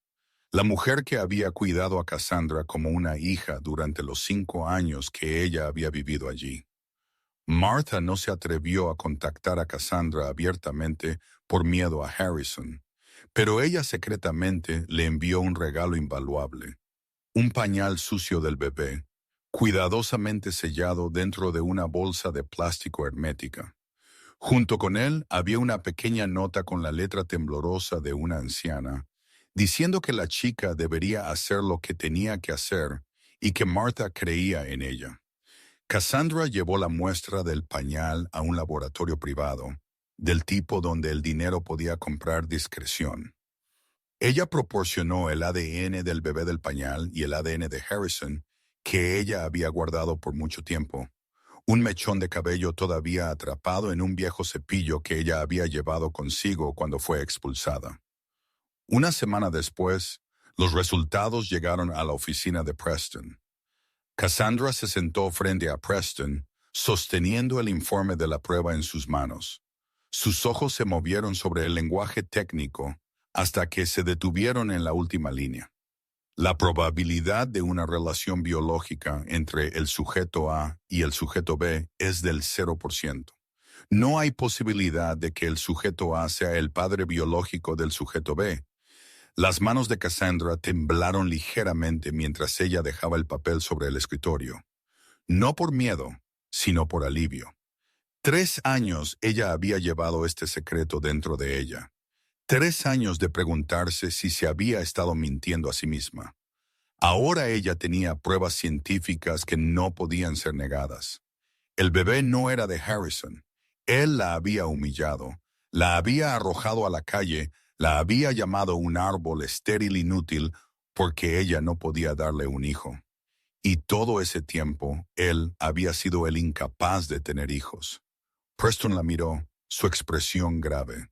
La mujer que había cuidado a Cassandra como una hija durante los 5 años que ella había vivido allí. Martha no se atrevió a contactar a Cassandra abiertamente por miedo a Harrison, pero ella secretamente le envió un regalo invaluable, un pañal sucio del bebé, cuidadosamente sellado dentro de una bolsa de plástico hermética. Junto con él había una pequeña nota con la letra temblorosa de una anciana, diciendo que la chica debería hacer lo que tenía que hacer y que Martha creía en ella. Cassandra llevó la muestra del pañal a un laboratorio privado, del tipo donde el dinero podía comprar discreción. Ella proporcionó el ADN del bebé del pañal y el ADN de Harrison, que ella había guardado por mucho tiempo, un mechón de cabello todavía atrapado en un viejo cepillo que ella había llevado consigo cuando fue expulsada. Una semana después, los resultados llegaron a la oficina de Preston. Cassandra se sentó frente a Preston, sosteniendo el informe de la prueba en sus manos. Sus ojos se movieron sobre el lenguaje técnico hasta que se detuvieron en la última línea. La probabilidad de una relación biológica entre el sujeto A y el sujeto B es del 0%. No hay posibilidad de que el sujeto A sea el padre biológico del sujeto B. Las manos de Cassandra temblaron ligeramente mientras ella dejaba el papel sobre el escritorio. No por miedo, sino por alivio. 3 años ella había llevado este secreto dentro de ella. 3 años de preguntarse si se había estado mintiendo a sí misma. Ahora ella tenía pruebas científicas que no podían ser negadas. El bebé no era de Harrison. Él la había humillado, la había arrojado a la calle, la había llamado un árbol estéril inútil porque ella no podía darle un hijo. Y todo ese tiempo, él había sido el incapaz de tener hijos. Preston la miró, su expresión grave.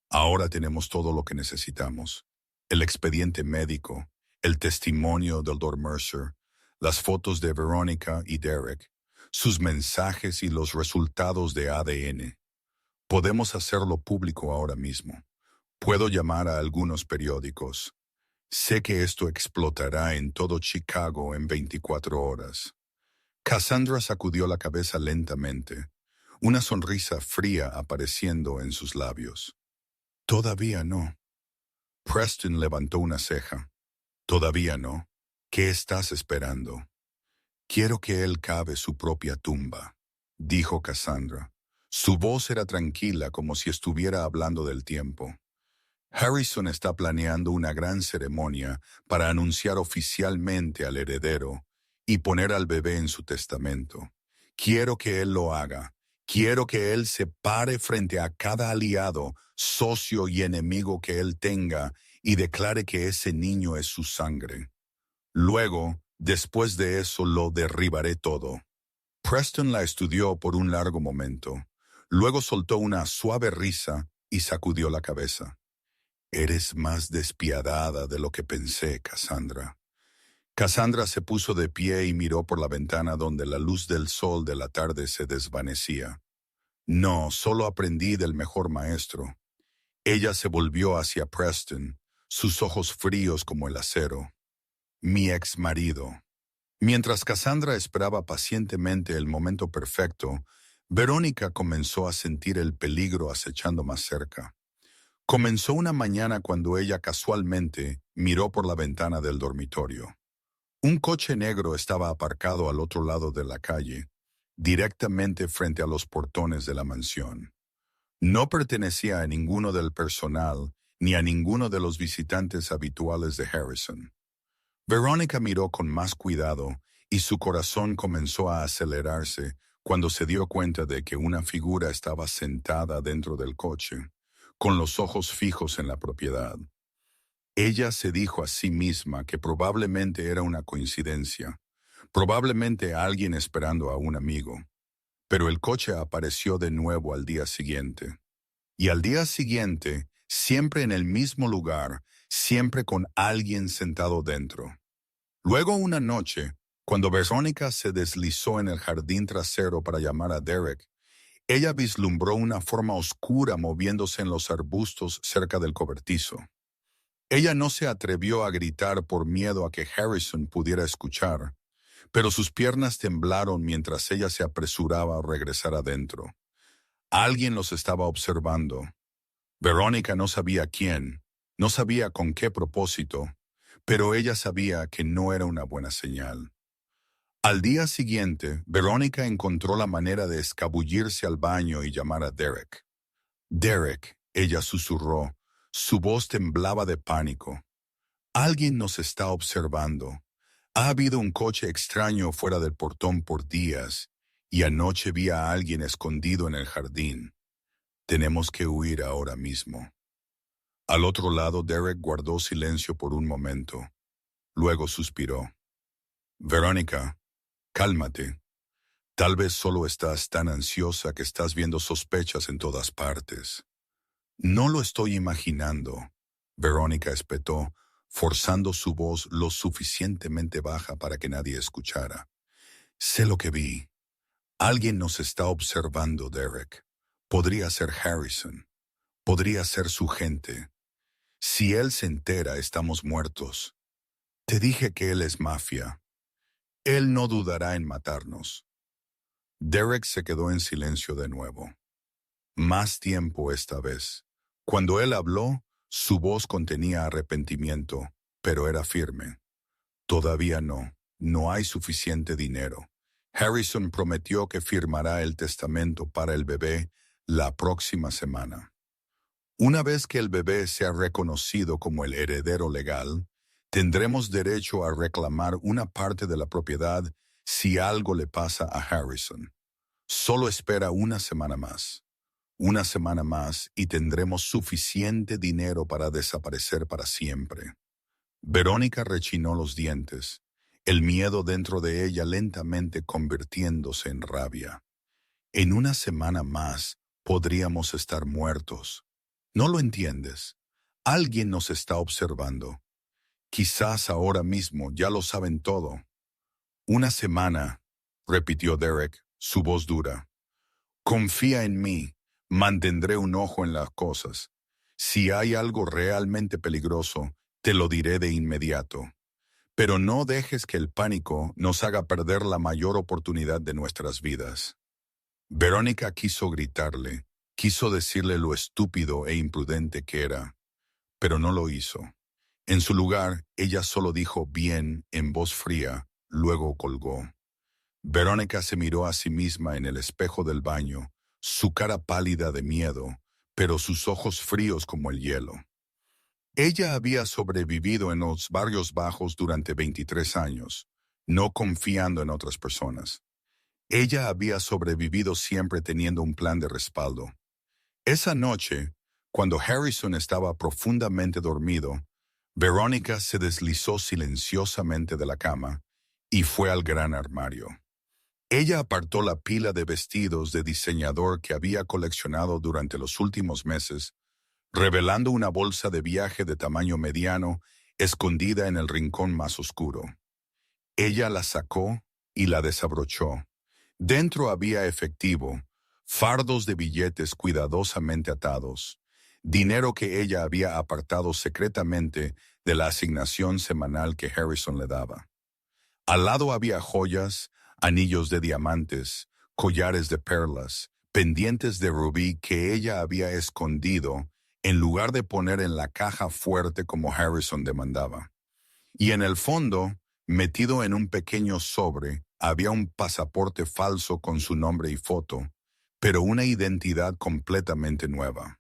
Ahora tenemos todo lo que necesitamos. El expediente médico, el testimonio del Dr. Mercer, las fotos de Veronica y Derek, sus mensajes y los resultados de ADN. Podemos hacerlo público ahora mismo. Puedo llamar a algunos periódicos. Sé que esto explotará en todo Chicago en 24 horas. Cassandra sacudió la cabeza lentamente, una sonrisa fría apareciendo en sus labios. Todavía no. Preston levantó una ceja. Todavía no. ¿Qué estás esperando? Quiero que él cave su propia tumba, dijo Cassandra. Su voz era tranquila como si estuviera hablando del tiempo. Harrison está planeando una gran ceremonia para anunciar oficialmente al heredero y poner al bebé en su testamento. Quiero que él lo haga. Quiero que él se pare frente a cada aliado, socio y enemigo que él tenga y declare que ese niño es su sangre. Luego, después de eso, lo derribaré todo. Preston la estudió por un largo momento. Luego soltó una suave risa y sacudió la cabeza. Eres más despiadada de lo que pensé, Cassandra. Cassandra se puso de pie y miró por la ventana donde la luz del sol de la tarde se desvanecía. No, solo aprendí del mejor maestro. Ella se volvió hacia Preston, sus ojos fríos como el acero. Mi ex marido. Mientras Cassandra esperaba pacientemente el momento perfecto, Verónica comenzó a sentir el peligro acechando más cerca. Comenzó una mañana cuando ella casualmente miró por la ventana del dormitorio. Un coche negro estaba aparcado al otro lado de la calle, directamente frente a los portones de la mansión. No pertenecía a ninguno del personal ni a ninguno de los visitantes habituales de Harrison. Verónica miró con más cuidado y su corazón comenzó a acelerarse cuando se dio cuenta de que una figura estaba sentada dentro del coche, con los ojos fijos en la propiedad. Ella se dijo a sí misma que probablemente era una coincidencia, probablemente alguien esperando a un amigo. Pero el coche apareció de nuevo al día siguiente. Y al día siguiente, siempre en el mismo lugar, siempre con alguien sentado dentro. Luego una noche, Cuando Verónica se deslizó en el jardín trasero para llamar a Derek, ella vislumbró una forma oscura moviéndose en los arbustos cerca del cobertizo. Ella no se atrevió a gritar por miedo a que Harrison pudiera escuchar, pero sus piernas temblaron mientras ella se apresuraba a regresar adentro. Alguien los estaba observando. Verónica no sabía quién, no sabía con qué propósito, pero ella sabía que no era una buena señal. Al día siguiente, Verónica encontró la manera de escabullirse al baño y llamar a Derek. Derek, ella susurró, su voz temblaba de pánico. Alguien nos está observando. Ha habido un coche extraño fuera del portón por días, y anoche vi a alguien escondido en el jardín. Tenemos que huir ahora mismo. Al otro lado, Derek guardó silencio por un momento. Luego suspiró. Verónica, cálmate. Tal vez solo estás tan ansiosa que estás viendo sospechas en todas partes. No lo estoy imaginando, Verónica espetó, forzando su voz lo suficientemente baja para que nadie escuchara. Sé lo que vi. Alguien nos está observando, Derek. Podría ser Harrison. Podría ser su gente. Si él se entera, estamos muertos. Te dije que él es mafia. Él no dudará en matarnos. Derek se quedó en silencio de nuevo. Más tiempo esta vez. Cuando él habló, su voz contenía arrepentimiento, pero era firme. Todavía no. No hay suficiente dinero. Harrison prometió que firmará el testamento para el bebé la próxima semana. Una vez que el bebé sea reconocido como el heredero legal, tendremos derecho a reclamar una parte de la propiedad si algo le pasa a Harrison. Solo espera una semana más. Una semana más y tendremos suficiente dinero para desaparecer para siempre. Verónica rechinó los dientes, el miedo dentro de ella lentamente convirtiéndose en rabia. En una semana más podríamos estar muertos. ¿No lo entiendes? Alguien nos está observando. Quizás ahora mismo ya lo saben todo. Una semana, repitió Derek, su voz dura. Confía en mí, mantendré un ojo en las cosas. Si hay algo realmente peligroso, te lo diré de inmediato. Pero no dejes que el pánico nos haga perder la mayor oportunidad de nuestras vidas. Verónica quiso gritarle, quiso decirle lo estúpido e imprudente que era, pero no lo hizo. En su lugar, ella solo dijo bien en voz fría, luego colgó. Verónica se miró a sí misma en el espejo del baño, su cara pálida de miedo, pero sus ojos fríos como el hielo. Ella había sobrevivido en los barrios bajos durante 23 años, no confiando en otras personas. Ella había sobrevivido siempre teniendo un plan de respaldo. Esa noche, cuando Harrison estaba profundamente dormido, Verónica se deslizó silenciosamente de la cama y fue al gran armario. Ella apartó la pila de vestidos de diseñador que había coleccionado durante los últimos meses, revelando una bolsa de viaje de tamaño mediano escondida en el rincón más oscuro. Ella la sacó y la desabrochó. Dentro había efectivo, fardos de billetes cuidadosamente atados, dinero que ella había apartado secretamente de la asignación semanal que Harrison le daba. Al lado había joyas, anillos de diamantes, collares de perlas, pendientes de rubí que ella había escondido en lugar de poner en la caja fuerte como Harrison demandaba. Y en el fondo, metido en un pequeño sobre, había un pasaporte falso con su nombre y foto, pero una identidad completamente nueva.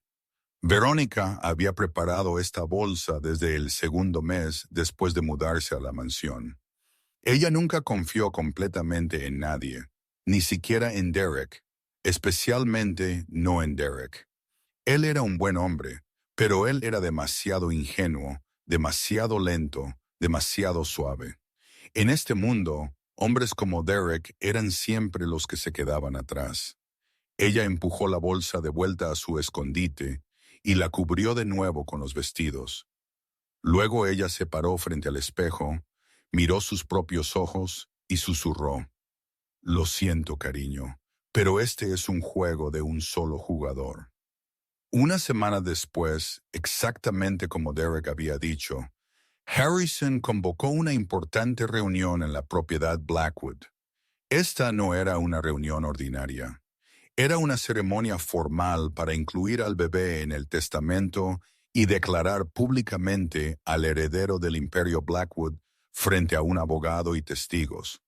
Verónica había preparado esta bolsa desde el segundo mes después de mudarse a la mansión. Ella nunca confió completamente en nadie, ni siquiera en Derek, especialmente no en Derek. Él era un buen hombre, pero él era demasiado ingenuo, demasiado lento, demasiado suave. En este mundo, hombres como Derek eran siempre los que se quedaban atrás. Ella empujó la bolsa de vuelta a su escondite y la cubrió de nuevo con los vestidos. Luego ella se paró frente al espejo, miró sus propios ojos y susurró, «Lo siento, cariño, pero este es un juego de un solo jugador». Una semana después, exactamente como Derek había dicho, Harrison convocó una importante reunión en la propiedad Blackwood. Esta no era una reunión ordinaria. Era una ceremonia formal para incluir al bebé en el testamento y declarar públicamente al heredero del imperio Blackwood frente a un abogado y testigos.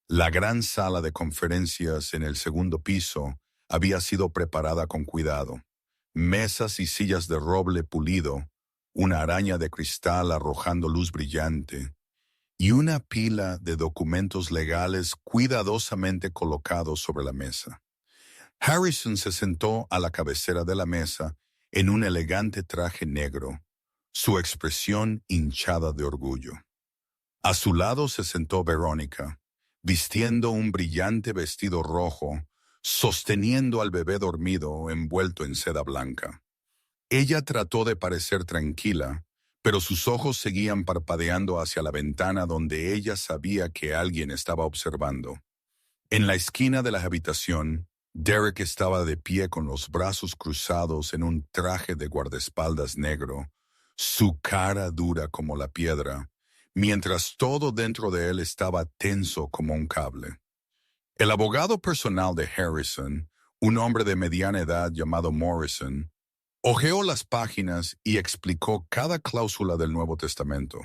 La gran sala de conferencias en el segundo piso había sido preparada con cuidado. Mesas y sillas de roble pulido, una araña de cristal arrojando luz brillante, y una pila de documentos legales cuidadosamente colocados sobre la mesa. Harrison se sentó a la cabecera de la mesa en un elegante traje negro, su expresión hinchada de orgullo. A su lado se sentó Verónica, vistiendo un brillante vestido rojo, sosteniendo al bebé dormido envuelto en seda blanca. Ella trató de parecer tranquila, pero sus ojos seguían parpadeando hacia la ventana donde ella sabía que alguien estaba observando. En la esquina de la habitación, Derek estaba de pie con los brazos cruzados en un traje de guardaespaldas negro, su cara dura como la piedra, mientras todo dentro de él estaba tenso como un cable. El abogado personal de Harrison, un hombre de mediana edad llamado Morrison, hojeó las páginas y explicó cada cláusula del Nuevo Testamento.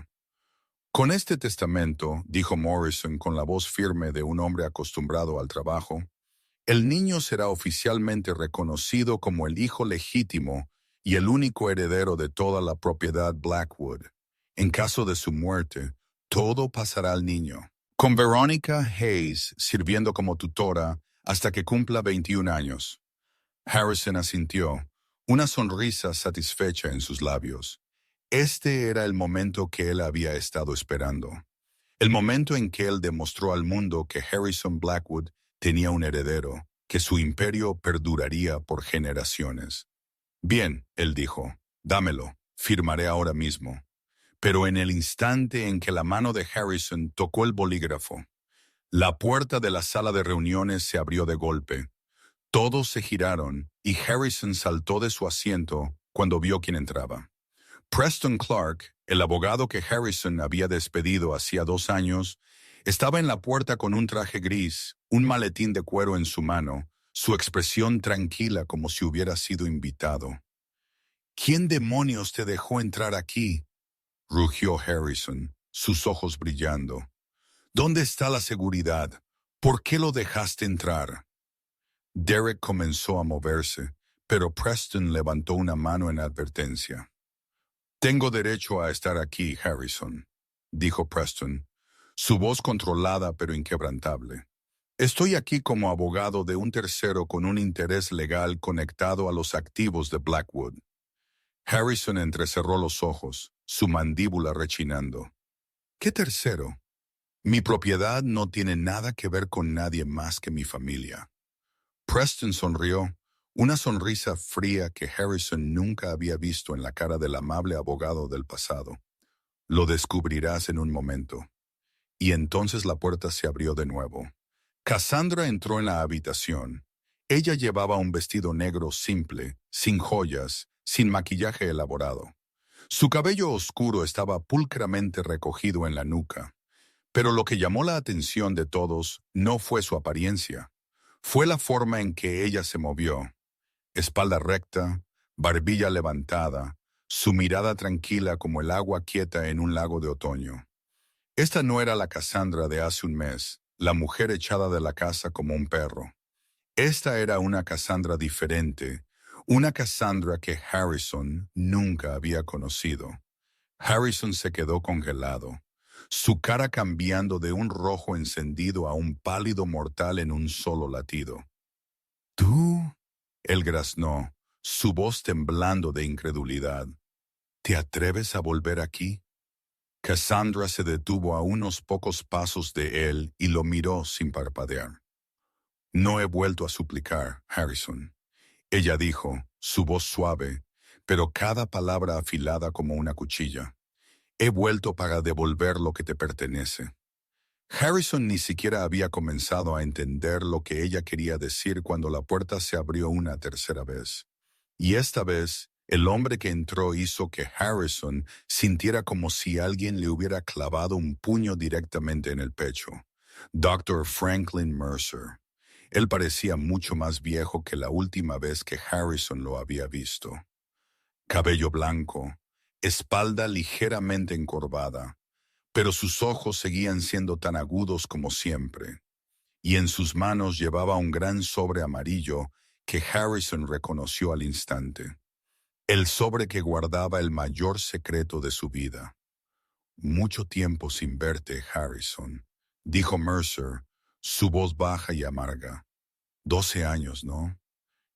Con este testamento, dijo Morrison con la voz firme de un hombre acostumbrado al trabajo, el niño será oficialmente reconocido como el hijo legítimo y el único heredero de toda la propiedad Blackwood. En caso de su muerte, todo pasará al niño, con Veronica Hayes sirviendo como tutora hasta que cumpla 21 años. Harrison asintió, una sonrisa satisfecha en sus labios. Este era el momento que él había estado esperando. El momento en que él demostró al mundo que Harrison Blackwood tenía un heredero, que su imperio perduraría por generaciones. Bien, él dijo, dámelo, firmaré ahora mismo. Pero en el instante en que la mano de Harrison tocó el bolígrafo, la puerta de la sala de reuniones se abrió de golpe. Todos se giraron y Harrison saltó de su asiento cuando vio quién entraba. Preston Clark, el abogado que Harrison había despedido hacía 2 años, estaba en la puerta con un traje gris, un maletín de cuero en su mano, su expresión tranquila como si hubiera sido invitado. «¿Quién demonios te dejó entrar aquí?», rugió Harrison, sus ojos brillando. «¿Dónde está la seguridad? ¿Por qué lo dejaste entrar?». Derek comenzó a moverse, pero Preston levantó una mano en advertencia. «Tengo derecho a estar aquí, Harrison», dijo Preston, su voz controlada pero inquebrantable. «Estoy aquí como abogado de un tercero con un interés legal conectado a los activos de Blackwood». Harrison entrecerró los ojos, su mandíbula rechinando. «¿Qué tercero? Mi propiedad no tiene nada que ver con nadie más que mi familia». Preston sonrió, una sonrisa fría que Harrison nunca había visto en la cara del amable abogado del pasado. «Lo descubrirás en un momento». Y entonces la puerta se abrió de nuevo. Cassandra entró en la habitación. Ella llevaba un vestido negro simple, sin joyas, sin maquillaje elaborado. Su cabello oscuro estaba pulcramente recogido en la nuca. Pero lo que llamó la atención de todos no fue su apariencia. Fue la forma en que ella se movió. Espalda recta, barbilla levantada, su mirada tranquila como el agua quieta en un lago de otoño. Esta no era la Cassandra de hace un mes, la mujer echada de la casa como un perro. Esta era una Cassandra diferente, una Cassandra que Harrison nunca había conocido. Harrison se quedó congelado, su cara cambiando de un rojo encendido a un pálido mortal en un solo latido. «¿Tú?», él graznó, su voz temblando de incredulidad. «¿Te atreves a volver aquí?». Cassandra se detuvo a unos pocos pasos de él y lo miró sin parpadear. «No he vuelto a suplicar, Harrison», ella dijo, su voz suave, pero cada palabra afilada como una cuchilla. «He vuelto para devolver lo que te pertenece». Harrison ni siquiera había comenzado a entender lo que ella quería decir cuando la puerta se abrió una tercera vez. Y esta vez, el hombre que entró hizo que Harrison sintiera como si alguien le hubiera clavado un puño directamente en el pecho. Dr. Franklin Mercer. Él parecía mucho más viejo que la última vez que Harrison lo había visto. Cabello blanco, espalda ligeramente encorvada, pero sus ojos seguían siendo tan agudos como siempre, y en sus manos llevaba un gran sobre amarillo que Harrison reconoció al instante. El sobre que guardaba el mayor secreto de su vida. Mucho tiempo sin verte, Harrison, dijo Mercer, su voz baja y amarga. 12 años, ¿no?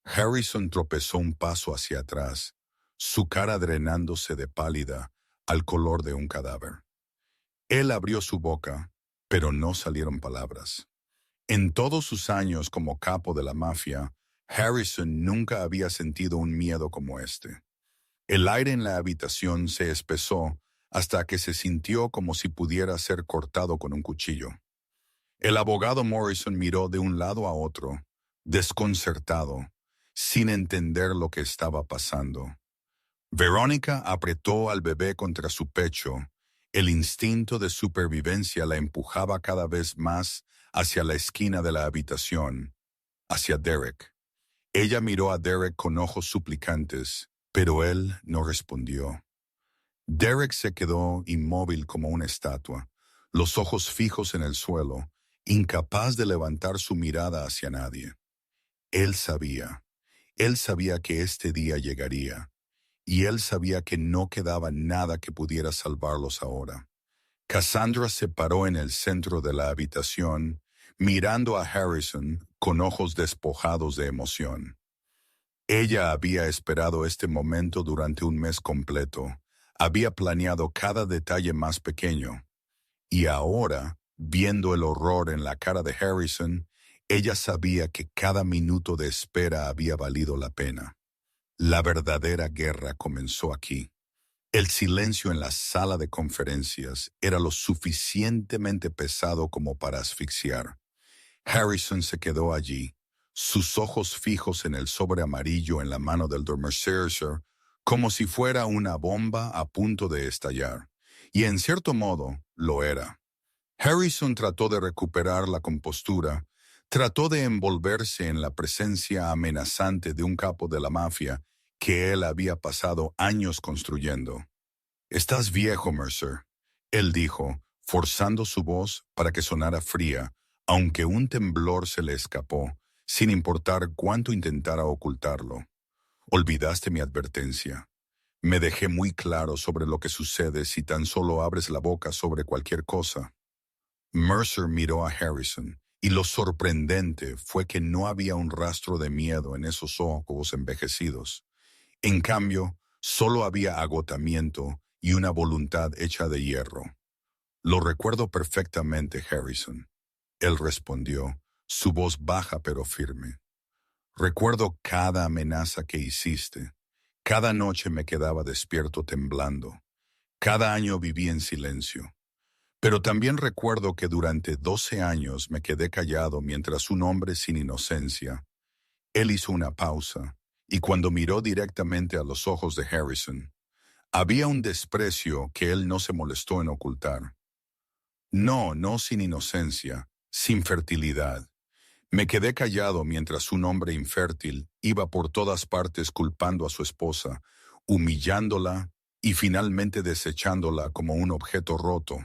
Harrison tropezó un paso hacia atrás, su cara drenándose de pálida al color de un cadáver. Él abrió su boca, pero no salieron palabras. En todos sus años como capo de la mafia, Harrison nunca había sentido un miedo como este. El aire en la habitación se espesó hasta que se sintió como si pudiera ser cortado con un cuchillo. El abogado Morrison miró de un lado a otro, desconcertado, sin entender lo que estaba pasando. Verónica apretó al bebé contra su pecho. El instinto de supervivencia la empujaba cada vez más hacia la esquina de la habitación, hacia Derek. Ella miró a Derek con ojos suplicantes, pero él no respondió. Derek se quedó inmóvil como una estatua, los ojos fijos en el suelo, incapaz de levantar su mirada hacia nadie. Él sabía que este día llegaría, y él sabía que no quedaba nada que pudiera salvarlos ahora. Cassandra se paró en el centro de la habitación, mirando a Harrison con ojos despojados de emoción. Ella había esperado este momento durante un mes completo, había planeado cada detalle más pequeño, y ahora, viendo el horror en la cara de Harrison, ella sabía que cada minuto de espera había valido la pena. La verdadera guerra comenzó aquí. El silencio en la sala de conferencias era lo suficientemente pesado como para asfixiar. Harrison se quedó allí, sus ojos fijos en el sobre amarillo en la mano del Dr. Mercer, como si fuera una bomba a punto de estallar. Y en cierto modo, lo era. Harrison trató de recuperar la compostura, trató de envolverse en la presencia amenazante de un capo de la mafia que él había pasado años construyendo. «Estás viejo, Mercer», él dijo, forzando su voz para que sonara fría, aunque un temblor se le escapó, sin importar cuánto intentara ocultarlo. «Olvidaste mi advertencia. Me dejé muy claro sobre lo que sucede si tan solo abres la boca sobre cualquier cosa». Mercer miró a Harrison, y lo sorprendente fue que no había un rastro de miedo en esos ojos envejecidos. En cambio, solo había agotamiento y una voluntad hecha de hierro. «Lo recuerdo perfectamente, Harrison», él respondió, su voz baja pero firme. «Recuerdo cada amenaza que hiciste. Cada noche me quedaba despierto temblando. Cada año viví en silencio. Pero también recuerdo que durante 12 años me quedé callado mientras un hombre sin inocencia». Él hizo una pausa, y cuando miró directamente a los ojos de Harrison, había un desprecio que él no se molestó en ocultar. «No, no sin inocencia, sin fertilidad. Me quedé callado mientras un hombre infértil iba por todas partes culpando a su esposa, humillándola y finalmente desechándola como un objeto roto».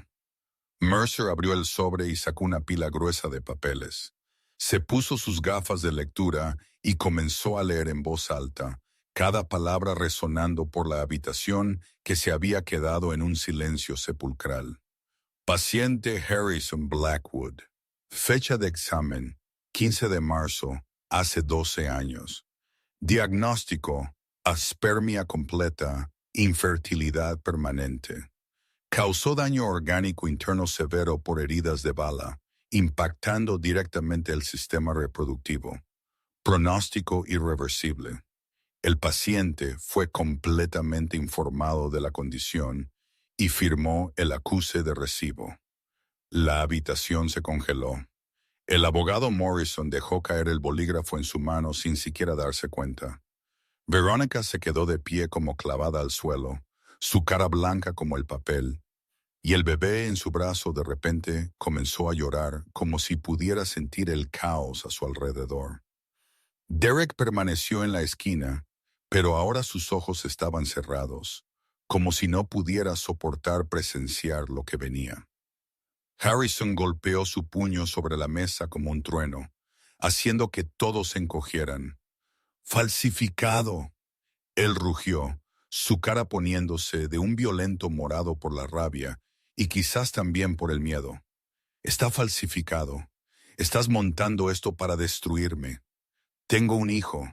Mercer abrió el sobre y sacó una pila gruesa de papeles. Se puso sus gafas de lectura y comenzó a leer en voz alta, cada palabra resonando por la habitación que se había quedado en un silencio sepulcral. Paciente Harrison Blackwood. Fecha de examen, 15 de marzo, hace 12 años. Diagnóstico, aspermia completa, infertilidad permanente. Causó daño orgánico interno severo por heridas de bala, impactando directamente el sistema reproductivo. Pronóstico irreversible. El paciente fue completamente informado de la condición y firmó el acuse de recibo. La habitación se congeló. El abogado Morrison dejó caer el bolígrafo en su mano sin siquiera darse cuenta. Verónica se quedó de pie como clavada al suelo, su cara blanca como el papel, y el bebé en su brazo de repente comenzó a llorar como si pudiera sentir el caos a su alrededor. Derek permaneció en la esquina, pero ahora sus ojos estaban cerrados, como si no pudiera soportar presenciar lo que venía. Harrison golpeó su puño sobre la mesa como un trueno, haciendo que todos se encogieran. ¡Falsificado! Él rugió, su cara poniéndose de un violento morado por la rabia y quizás también por el miedo. Está falsificado. Estás montando esto para destruirme. Tengo un hijo.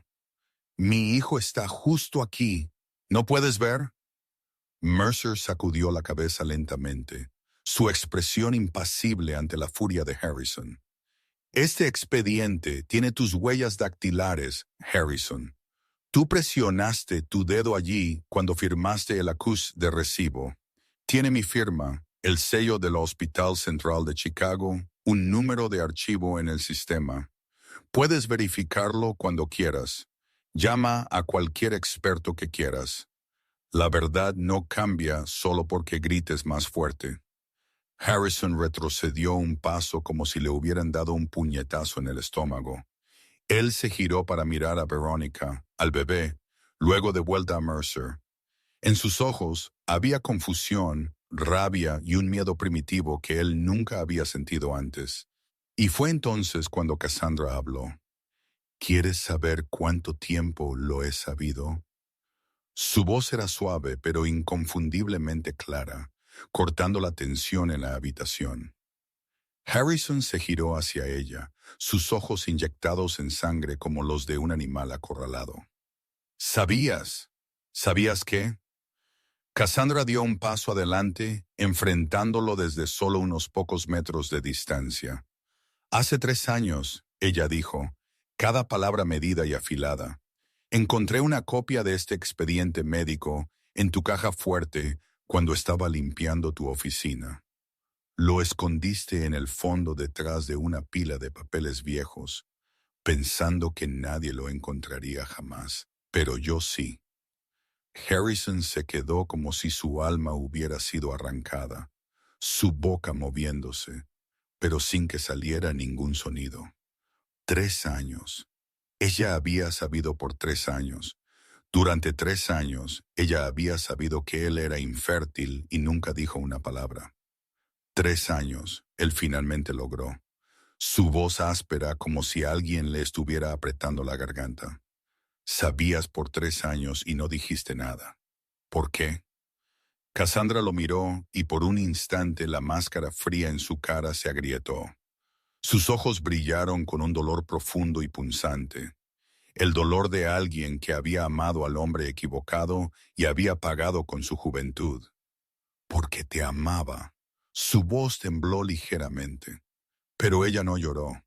Mi hijo está justo aquí. ¿No puedes ver? Mercer sacudió la cabeza lentamente, su expresión impasible ante la furia de Harrison. Este expediente tiene tus huellas dactilares, Harrison. Tú presionaste tu dedo allí cuando firmaste el acuse de recibo. Tiene mi firma, el sello del Hospital Central de Chicago, un número de archivo en el sistema. Puedes verificarlo cuando quieras. Llama a cualquier experto que quieras. La verdad no cambia solo porque grites más fuerte. Harrison retrocedió un paso como si le hubieran dado un puñetazo en el estómago. Él se giró para mirar a Verónica, al bebé, luego de vuelta a Mercer. En sus ojos había confusión, rabia y un miedo primitivo que él nunca había sentido antes. Y fue entonces cuando Cassandra habló. ¿Quieres saber cuánto tiempo lo he sabido? Su voz era suave pero inconfundiblemente clara, cortando la tensión en la habitación. Harrison se giró hacia ella, sus ojos inyectados en sangre como los de un animal acorralado. ¿Sabías? ¿Sabías qué? Cassandra dio un paso adelante, enfrentándolo desde solo unos pocos metros de distancia. Hace 3 años, ella dijo, cada palabra medida y afilada. Encontré una copia de este expediente médico en tu caja fuerte cuando estaba limpiando tu oficina. Lo escondiste en el fondo detrás de una pila de papeles viejos, pensando que nadie lo encontraría jamás, pero yo sí. Harrison se quedó como si su alma hubiera sido arrancada, su boca moviéndose, pero sin que saliera ningún sonido. 3 años. Ella había sabido por 3 años. Durante 3 años, ella había sabido que él era infértil y nunca dijo una palabra. 3 años, él finalmente logró. Su voz áspera como si alguien le estuviera apretando la garganta. Sabías por 3 años y no dijiste nada. ¿Por qué? Cassandra lo miró y por un instante la máscara fría en su cara se agrietó. Sus ojos brillaron con un dolor profundo y punzante. El dolor de alguien que había amado al hombre equivocado y había pagado con su juventud. Porque te amaba. Su voz tembló ligeramente. Pero ella no lloró.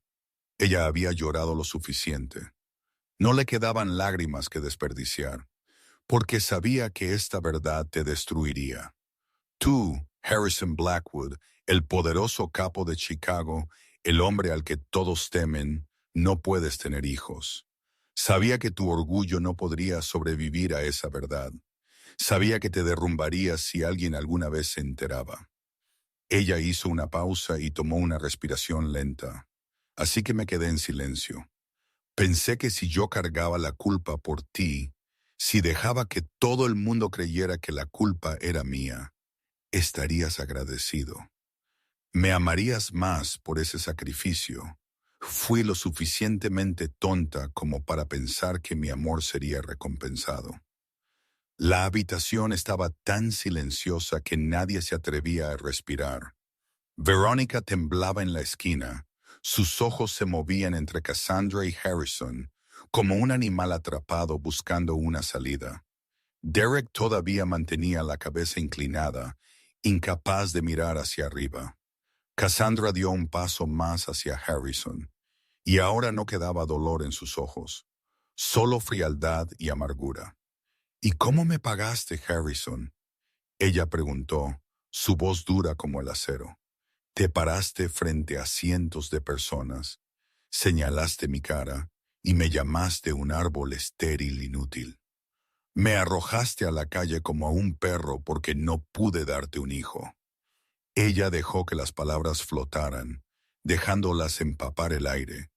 Ella había llorado lo suficiente. No le quedaban lágrimas que desperdiciar, porque sabía que esta verdad te destruiría. Tú, Harrison Blackwood, el poderoso capo de Chicago, el hombre al que todos temen, no puedes tener hijos. Sabía que tu orgullo no podría sobrevivir a esa verdad. Sabía que te derrumbarías si alguien alguna vez se enteraba. Ella hizo una pausa y tomó una respiración lenta. Así que me quedé en silencio. Pensé que si yo cargaba la culpa por ti, si dejaba que todo el mundo creyera que la culpa era mía, estarías agradecido. Me amarías más por ese sacrificio. Fui lo suficientemente tonta como para pensar que mi amor sería recompensado. La habitación estaba tan silenciosa que nadie se atrevía a respirar. Verónica temblaba en la esquina. Sus ojos se movían entre Cassandra y Harrison, como un animal atrapado buscando una salida. Derek todavía mantenía la cabeza inclinada, incapaz de mirar hacia arriba. Cassandra dio un paso más hacia Harrison, y ahora no quedaba dolor en sus ojos, solo frialdad y amargura. ¿Y cómo me pagaste, Harrison? Ella preguntó, su voz dura como el acero. Te paraste frente a cientos de personas, señalaste mi cara y me llamaste un árbol estéril inútil. Me arrojaste a la calle como a un perro porque no pude darte un hijo. Ella dejó que las palabras flotaran, dejándolas empapar el aire.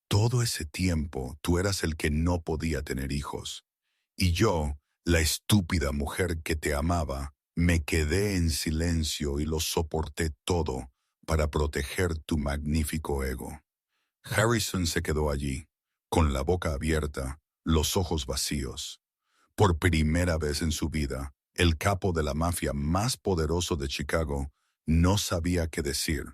Todo ese tiempo tú eras el que no podía tener hijos. Y yo, la estúpida mujer que te amaba, me quedé en silencio y lo soporté todo para proteger tu magnífico ego. Harrison se quedó allí, con la boca abierta, los ojos vacíos. Por primera vez en su vida, el capo de la mafia más poderoso de Chicago no sabía qué decir.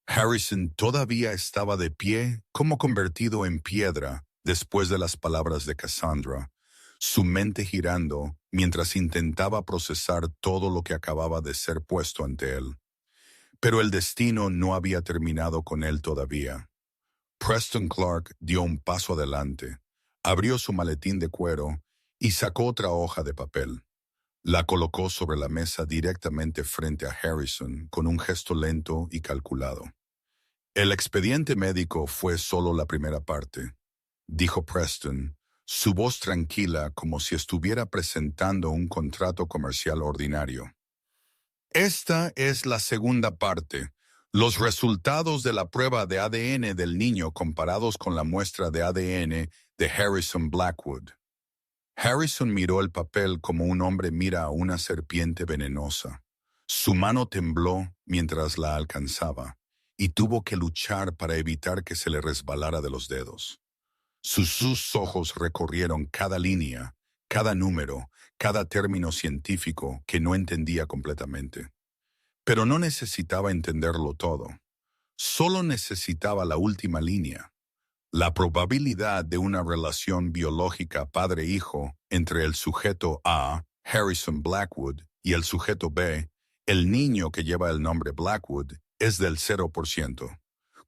Harrison todavía estaba de pie, como convertido en piedra, después de las palabras de Cassandra, su mente girando mientras intentaba procesar todo lo que acababa de ser puesto ante él. Pero el destino no había terminado con él todavía. Preston Clark dio un paso adelante, abrió su maletín de cuero y sacó otra hoja de papel. La colocó sobre la mesa directamente frente a Harrison con un gesto lento y calculado. El expediente médico fue solo la primera parte, dijo Preston, su voz tranquila como si estuviera presentando un contrato comercial ordinario. Esta es la segunda parte, los resultados de la prueba de ADN del niño comparados con la muestra de ADN de Harrison Blackwood. Harrison miró el papel como un hombre mira a una serpiente venenosa. Su mano tembló mientras la alcanzaba y tuvo que luchar para evitar que se le resbalara de los dedos. Sus ojos recorrieron cada línea, cada número, cada término científico que no entendía completamente. Pero no necesitaba entenderlo todo. Solo necesitaba la última línea. La probabilidad de una relación biológica padre-hijo entre el sujeto A, Harrison Blackwood, y el sujeto B, el niño que lleva el nombre Blackwood, es del 0%.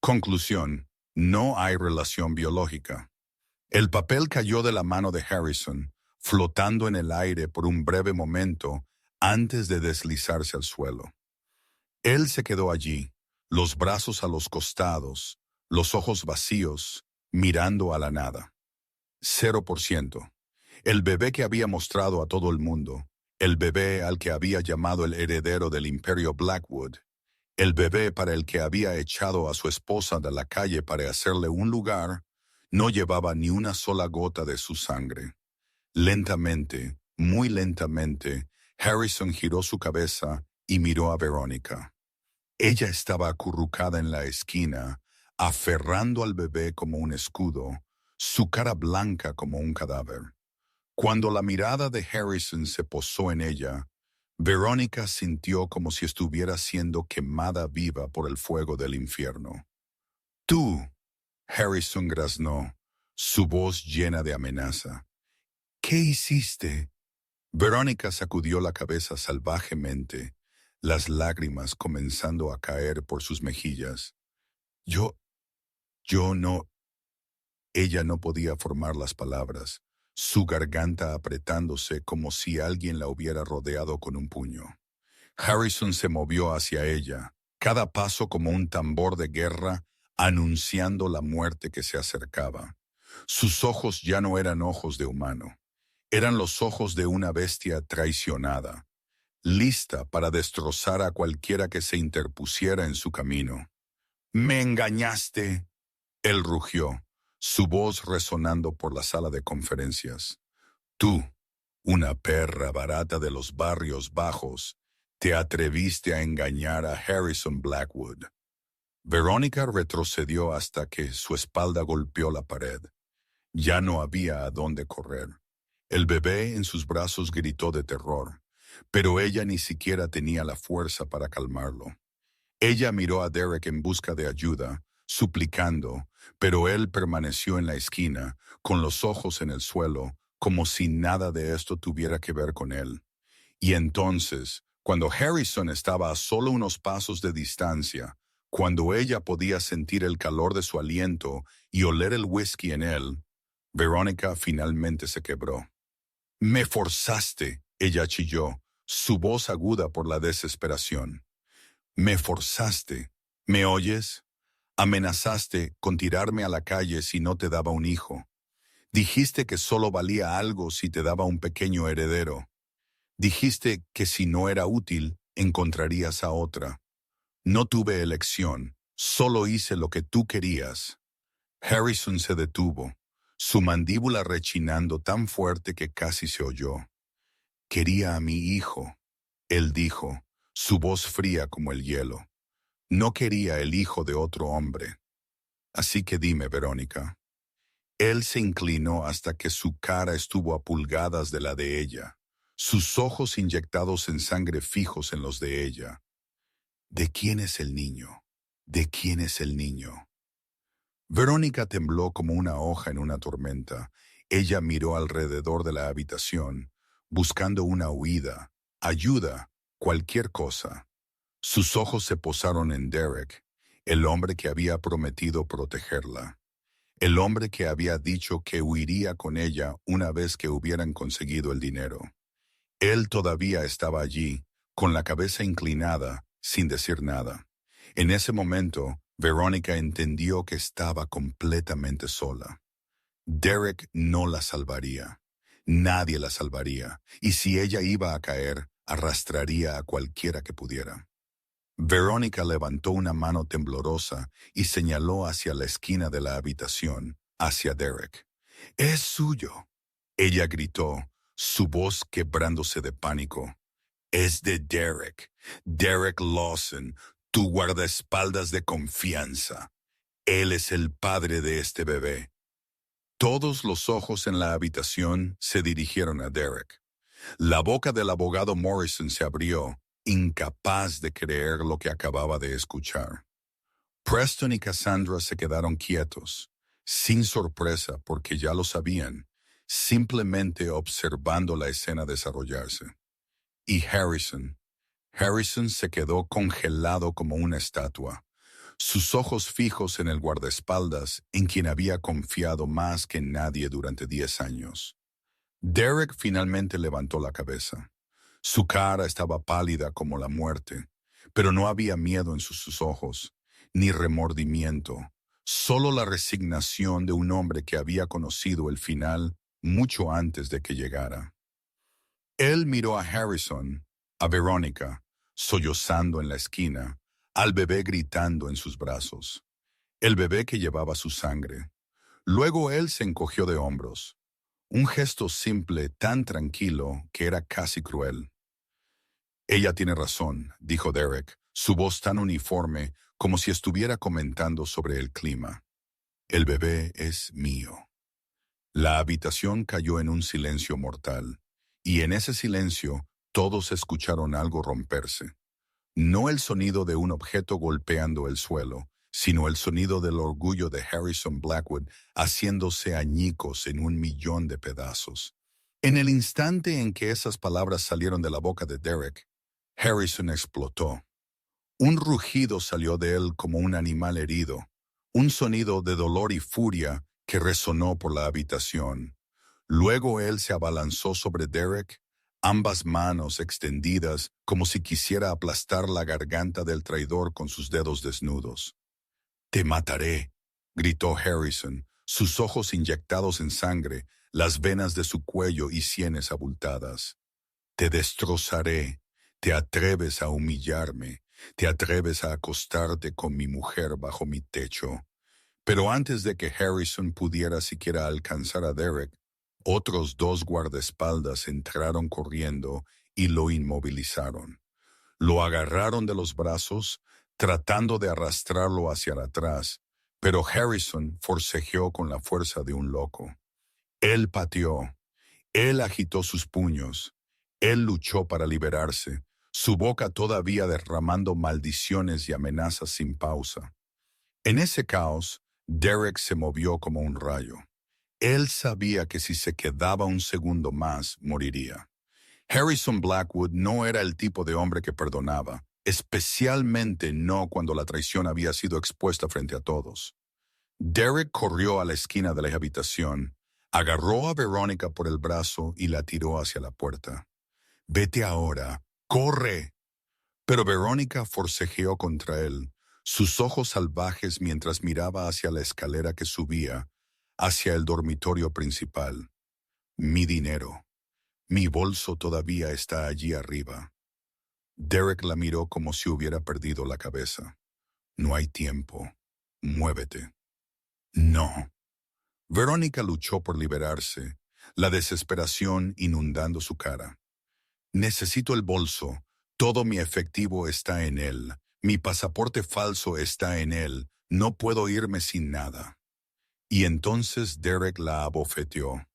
Conclusión: no hay relación biológica. El papel cayó de la mano de Harrison, flotando en el aire por un breve momento antes de deslizarse al suelo. Él se quedó allí, los brazos a los costados, los ojos vacíos, mirando a la nada. 0%. El bebé que había mostrado a todo el mundo, el bebé al que había llamado el heredero del imperio Blackwood, el bebé para el que había echado a su esposa de la calle para hacerle un lugar, no llevaba ni una sola gota de su sangre. Lentamente, muy lentamente, Harrison giró su cabeza y miró a Verónica. Ella estaba acurrucada en la esquina, aferrando al bebé como un escudo, su cara blanca como un cadáver. Cuando la mirada de Harrison se posó en ella, Verónica sintió como si estuviera siendo quemada viva por el fuego del infierno. «Tú», Harrison graznó, su voz llena de amenaza. «¿Qué hiciste?» Verónica sacudió la cabeza salvajemente, las lágrimas comenzando a caer por sus mejillas. Yo no. Ella no podía formar las palabras, su garganta apretándose como si alguien la hubiera rodeado con un puño. Harrison se movió hacia ella, cada paso como un tambor de guerra, anunciando la muerte que se acercaba. Sus ojos ya no eran ojos de humano, eran los ojos de una bestia traicionada, lista para destrozar a cualquiera que se interpusiera en su camino. «¡Me engañaste!», él rugió, su voz resonando por la sala de conferencias. «Tú, una perra barata de los barrios bajos, te atreviste a engañar a Harrison Blackwood». Verónica retrocedió hasta que su espalda golpeó la pared. Ya no había a dónde correr. El bebé en sus brazos gritó de terror, pero ella ni siquiera tenía la fuerza para calmarlo. Ella miró a Derek en busca de ayuda, suplicando, pero él permaneció en la esquina, con los ojos en el suelo, como si nada de esto tuviera que ver con él. Y entonces, cuando Harrison estaba a solo unos pasos de distancia, cuando ella podía sentir el calor de su aliento y oler el whisky en él, Verónica finalmente se quebró. «Me forzaste», ella chilló, su voz aguda por la desesperación. «Me forzaste. ¿Me oyes? Amenazaste con tirarme a la calle si no te daba un hijo. Dijiste que solo valía algo si te daba un pequeño heredero. Dijiste que si no era útil, encontrarías a otra. No tuve elección, solo hice lo que tú querías. Harrison se detuvo, su mandíbula rechinando tan fuerte que casi se oyó. Quería a mi hijo, él dijo, su voz fría como el hielo. No quería el hijo de otro hombre. Así que dime, Verónica. Él se inclinó hasta que su cara estuvo a pulgadas de la de ella, sus ojos inyectados en sangre fijos en los de ella. ¿De quién es el niño? ¿De quién es el niño? Verónica tembló como una hoja en una tormenta. Ella miró alrededor de la habitación, buscando una huida, ayuda, cualquier cosa. Sus ojos se posaron en Derek, el hombre que había prometido protegerla, el hombre que había dicho que huiría con ella una vez que hubieran conseguido el dinero. Él todavía estaba allí, con la cabeza inclinada, sin decir nada. En ese momento, Verónica entendió que estaba completamente sola. Derek no la salvaría. Nadie la salvaría, y si ella iba a caer, arrastraría a cualquiera que pudiera. Verónica levantó una mano temblorosa y señaló hacia la esquina de la habitación, hacia Derek. «¡Es suyo!» Ella gritó, su voz quebrándose de pánico. «Es de Derek, Derek Lawson, tu guardaespaldas de confianza. Él es el padre de este bebé». Todos los ojos en la habitación se dirigieron a Derek. La boca del abogado Morrison se abrió, incapaz de creer lo que acababa de escuchar. Preston y Cassandra se quedaron quietos, sin sorpresa porque ya lo sabían, simplemente observando la escena desarrollarse. Y Harrison se quedó congelado como una estatua, sus ojos fijos en el guardaespaldas en quien había confiado más que en nadie durante 10 años. Derek finalmente levantó la cabeza. Su cara estaba pálida como la muerte, pero no había miedo en sus ojos, ni remordimiento, solo la resignación de un hombre que había conocido el final mucho antes de que llegara. Él miró a Harrison, a Verónica, sollozando en la esquina, al bebé gritando en sus brazos, el bebé que llevaba su sangre. Luego él se encogió de hombros, un gesto simple, tan tranquilo que era casi cruel. «Ella tiene razón», dijo Derek, su voz tan uniforme como si estuviera comentando sobre el clima. «El bebé es mío». La habitación cayó en un silencio mortal, y en ese silencio todos escucharon algo romperse. No el sonido de un objeto golpeando el suelo, sino el sonido del orgullo de Harrison Blackwood haciéndose añicos en 1.000.000 de pedazos. En el instante en que esas palabras salieron de la boca de Derek, Harrison explotó. Un rugido salió de él como un animal herido, un sonido de dolor y furia que resonó por la habitación. Luego él se abalanzó sobre Derek, ambas manos extendidas como si quisiera aplastar la garganta del traidor con sus dedos desnudos. «Te mataré», gritó Harrison, sus ojos inyectados en sangre, las venas de su cuello y sienes abultadas. «Te destrozaré. Te atreves a humillarme. Te atreves a acostarte con mi mujer bajo mi techo». Pero antes de que Harrison pudiera siquiera alcanzar a Derek, otros 2 guardaespaldas entraron corriendo y lo inmovilizaron. Lo agarraron de los brazos, tratando de arrastrarlo hacia atrás, pero Harrison forcejeó con la fuerza de un loco. Él pateó, él agitó sus puños, él luchó para liberarse, su boca todavía derramando maldiciones y amenazas sin pausa. En ese caos, Derek se movió como un rayo. Él sabía que si se quedaba un segundo más, moriría. Harrison Blackwood no era el tipo de hombre que perdonaba, especialmente no cuando la traición había sido expuesta frente a todos. Derek corrió a la esquina de la habitación, agarró a Verónica por el brazo y la tiró hacia la puerta. «Vete ahora, corre». Pero Verónica forcejeó contra él, sus ojos salvajes mientras miraba hacia la escalera que subía hacia el dormitorio principal. Mi dinero. Mi bolso todavía está allí arriba. Derek la miró como si hubiera perdido la cabeza. No hay tiempo. Muévete. No. Verónica luchó por liberarse, la desesperación inundando su cara. Necesito el bolso. Todo mi efectivo está en él. Mi pasaporte falso está en él. No puedo irme sin nada. Y entonces Derek la abofeteó.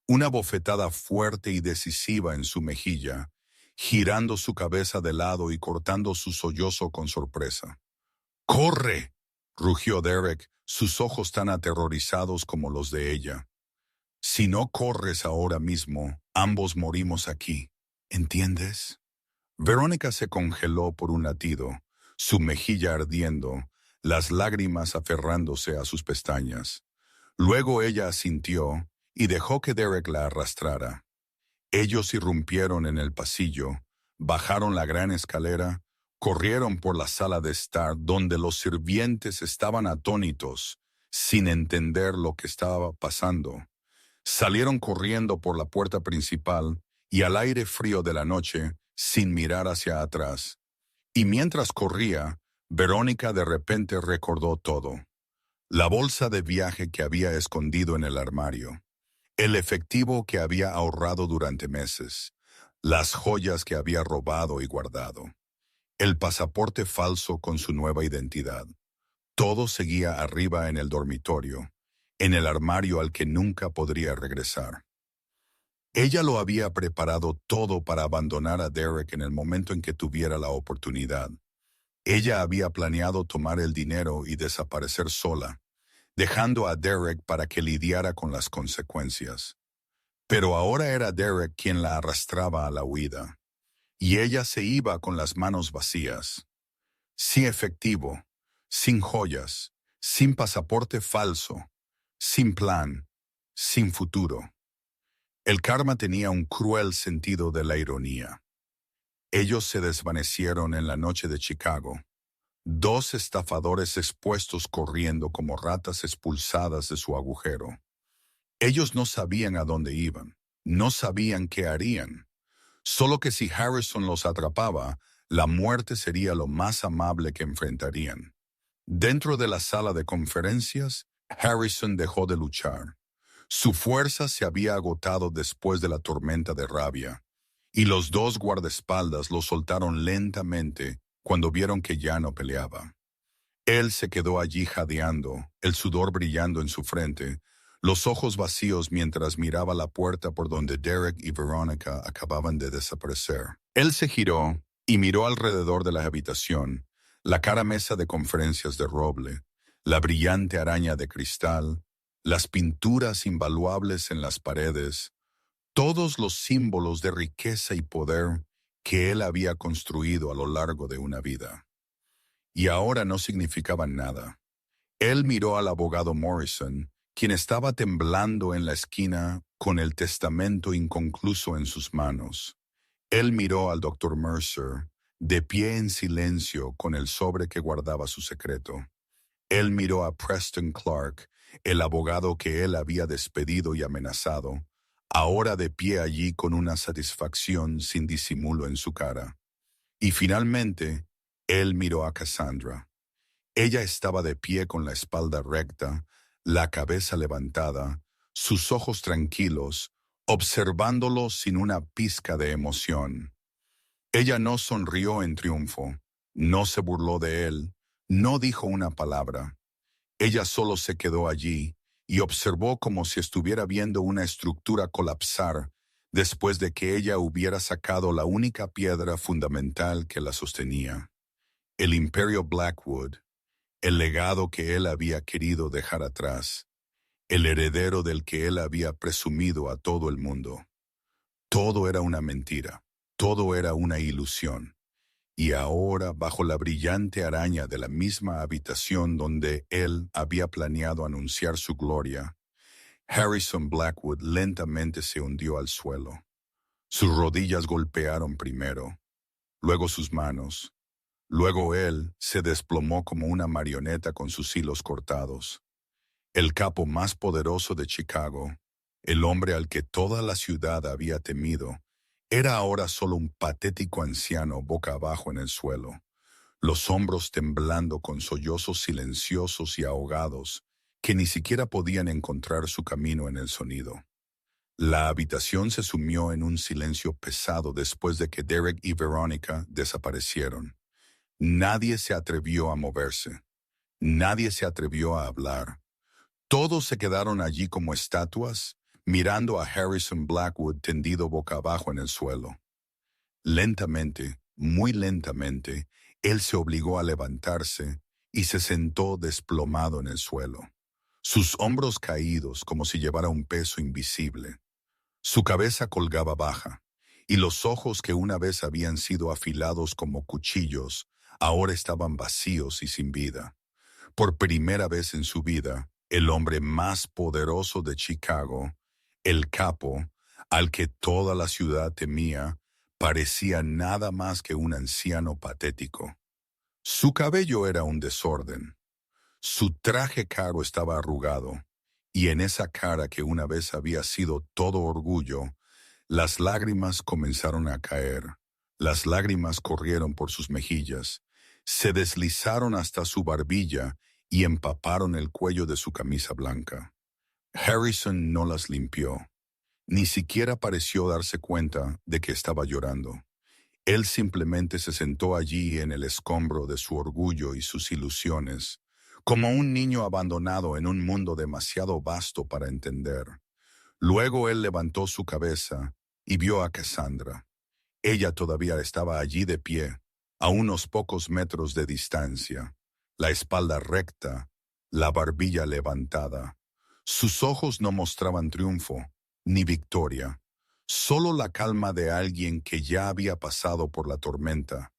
Una bofetada fuerte y decisiva en su mejilla, girando su cabeza de lado y cortando su sollozo con sorpresa. ¡Corre!, rugió Derek, sus ojos tan aterrorizados como los de ella. Si no corres ahora mismo, ambos morimos aquí. ¿Entiendes? Verónica se congeló por un latido, su mejilla ardiendo, las lágrimas aferrándose a sus pestañas. Luego ella asintió y dejó que Derek la arrastrara. Ellos irrumpieron en el pasillo, bajaron la gran escalera, corrieron por la sala de estar donde los sirvientes estaban atónitos, sin entender lo que estaba pasando. Salieron corriendo por la puerta principal y al aire frío de la noche, sin mirar hacia atrás. Y mientras corría, Verónica de repente recordó todo. La bolsa de viaje que había escondido en el armario, el efectivo que había ahorrado durante meses, las joyas que había robado y guardado, el pasaporte falso con su nueva identidad. Todo seguía arriba en el dormitorio, en el armario al que nunca podría regresar. Ella lo había preparado todo para abandonar a Derek en el momento en que tuviera la oportunidad. Ella había planeado tomar el dinero y desaparecer sola, dejando a Derek para que lidiara con las consecuencias. Pero ahora era Derek quien la arrastraba a la huida, y ella se iba con las manos vacías, sin efectivo, sin joyas, sin pasaporte falso, sin plan, sin futuro. El karma tenía un cruel sentido de la ironía. Ellos se desvanecieron en la noche de Chicago. Dos estafadores expuestos corriendo como ratas expulsadas de su agujero. Ellos no sabían a dónde iban, no sabían qué harían. Solo que si Harrison los atrapaba, la muerte sería lo más amable que enfrentarían. Dentro de la sala de conferencias, Harrison dejó de luchar. Su fuerza se había agotado después de la tormenta de rabia, y los dos guardaespaldas lo soltaron lentamente cuando vieron que ya no peleaba. Él se quedó allí jadeando, el sudor brillando en su frente, los ojos vacíos mientras miraba la puerta por donde Derek y Verónica acababan de desaparecer. Él se giró y miró alrededor de la habitación, la cara mesa de conferencias de roble, la brillante araña de cristal, las pinturas invaluables en las paredes, todos los símbolos de riqueza y poder que él había construido a lo largo de una vida. Y ahora no significaban nada. Él miró al abogado Morrison, quien estaba temblando en la esquina con el testamento inconcluso en sus manos. Él miró al doctor Mercer, de pie en silencio con el sobre que guardaba su secreto. Él miró a Preston Clark, el abogado que él había despedido y amenazado, ahora de pie allí con una satisfacción sin disimulo en su cara. Y finalmente, él miró a Cassandra. Ella estaba de pie con la espalda recta, la cabeza levantada, sus ojos tranquilos, observándolo sin una pizca de emoción. Ella no sonrió en triunfo, no se burló de él, no dijo una palabra. Ella solo se quedó allí y observó como si estuviera viendo una estructura colapsar después de que ella hubiera sacado la única piedra fundamental que la sostenía. El Imperio Blackwood, el legado que él había querido dejar atrás, el heredero del que él había presumido a todo el mundo. Todo era una mentira, todo era una ilusión. Y ahora, bajo la brillante araña de la misma habitación donde él había planeado anunciar su gloria, Harrison Blackwood lentamente se hundió al suelo. Sus rodillas golpearon primero, luego sus manos, Luego él se desplomó como una marioneta con sus hilos cortados. El capo más poderoso de Chicago, el hombre al que toda la ciudad había temido, era ahora solo un patético anciano boca abajo en el suelo, los hombros temblando con sollozos silenciosos y ahogados que ni siquiera podían encontrar su camino en el sonido. La habitación se sumió en un silencio pesado después de que Derek y Veronica desaparecieron. Nadie se atrevió a moverse. Nadie se atrevió a hablar. Todos se quedaron allí como estatuas, mirando a Harrison Blackwood tendido boca abajo en el suelo. Lentamente, muy lentamente, él se obligó a levantarse y se sentó desplomado en el suelo, sus hombros caídos como si llevara un peso invisible. Su cabeza colgaba baja, y los ojos que una vez habían sido afilados como cuchillos, ahora estaban vacíos y sin vida. Por primera vez en su vida, el hombre más poderoso de Chicago, el capo, al que toda la ciudad temía, parecía nada más que un anciano patético. Su cabello era un desorden. Su traje caro estaba arrugado, y en esa cara que una vez había sido todo orgullo, las lágrimas comenzaron a caer. Las lágrimas corrieron por sus mejillas, se deslizaron hasta su barbilla y empaparon el cuello de su camisa blanca. Harrison no las limpió. Ni siquiera pareció darse cuenta de que estaba llorando. Él simplemente se sentó allí en el escombro de su orgullo y sus ilusiones, como un niño abandonado en un mundo demasiado vasto para entender. Luego él levantó su cabeza y vio a Cassandra. Ella todavía estaba allí de pie, a unos pocos metros de distancia, la espalda recta, la barbilla levantada. Sus ojos no mostraban triunfo ni victoria, solo la calma de alguien que ya había pasado por la tormenta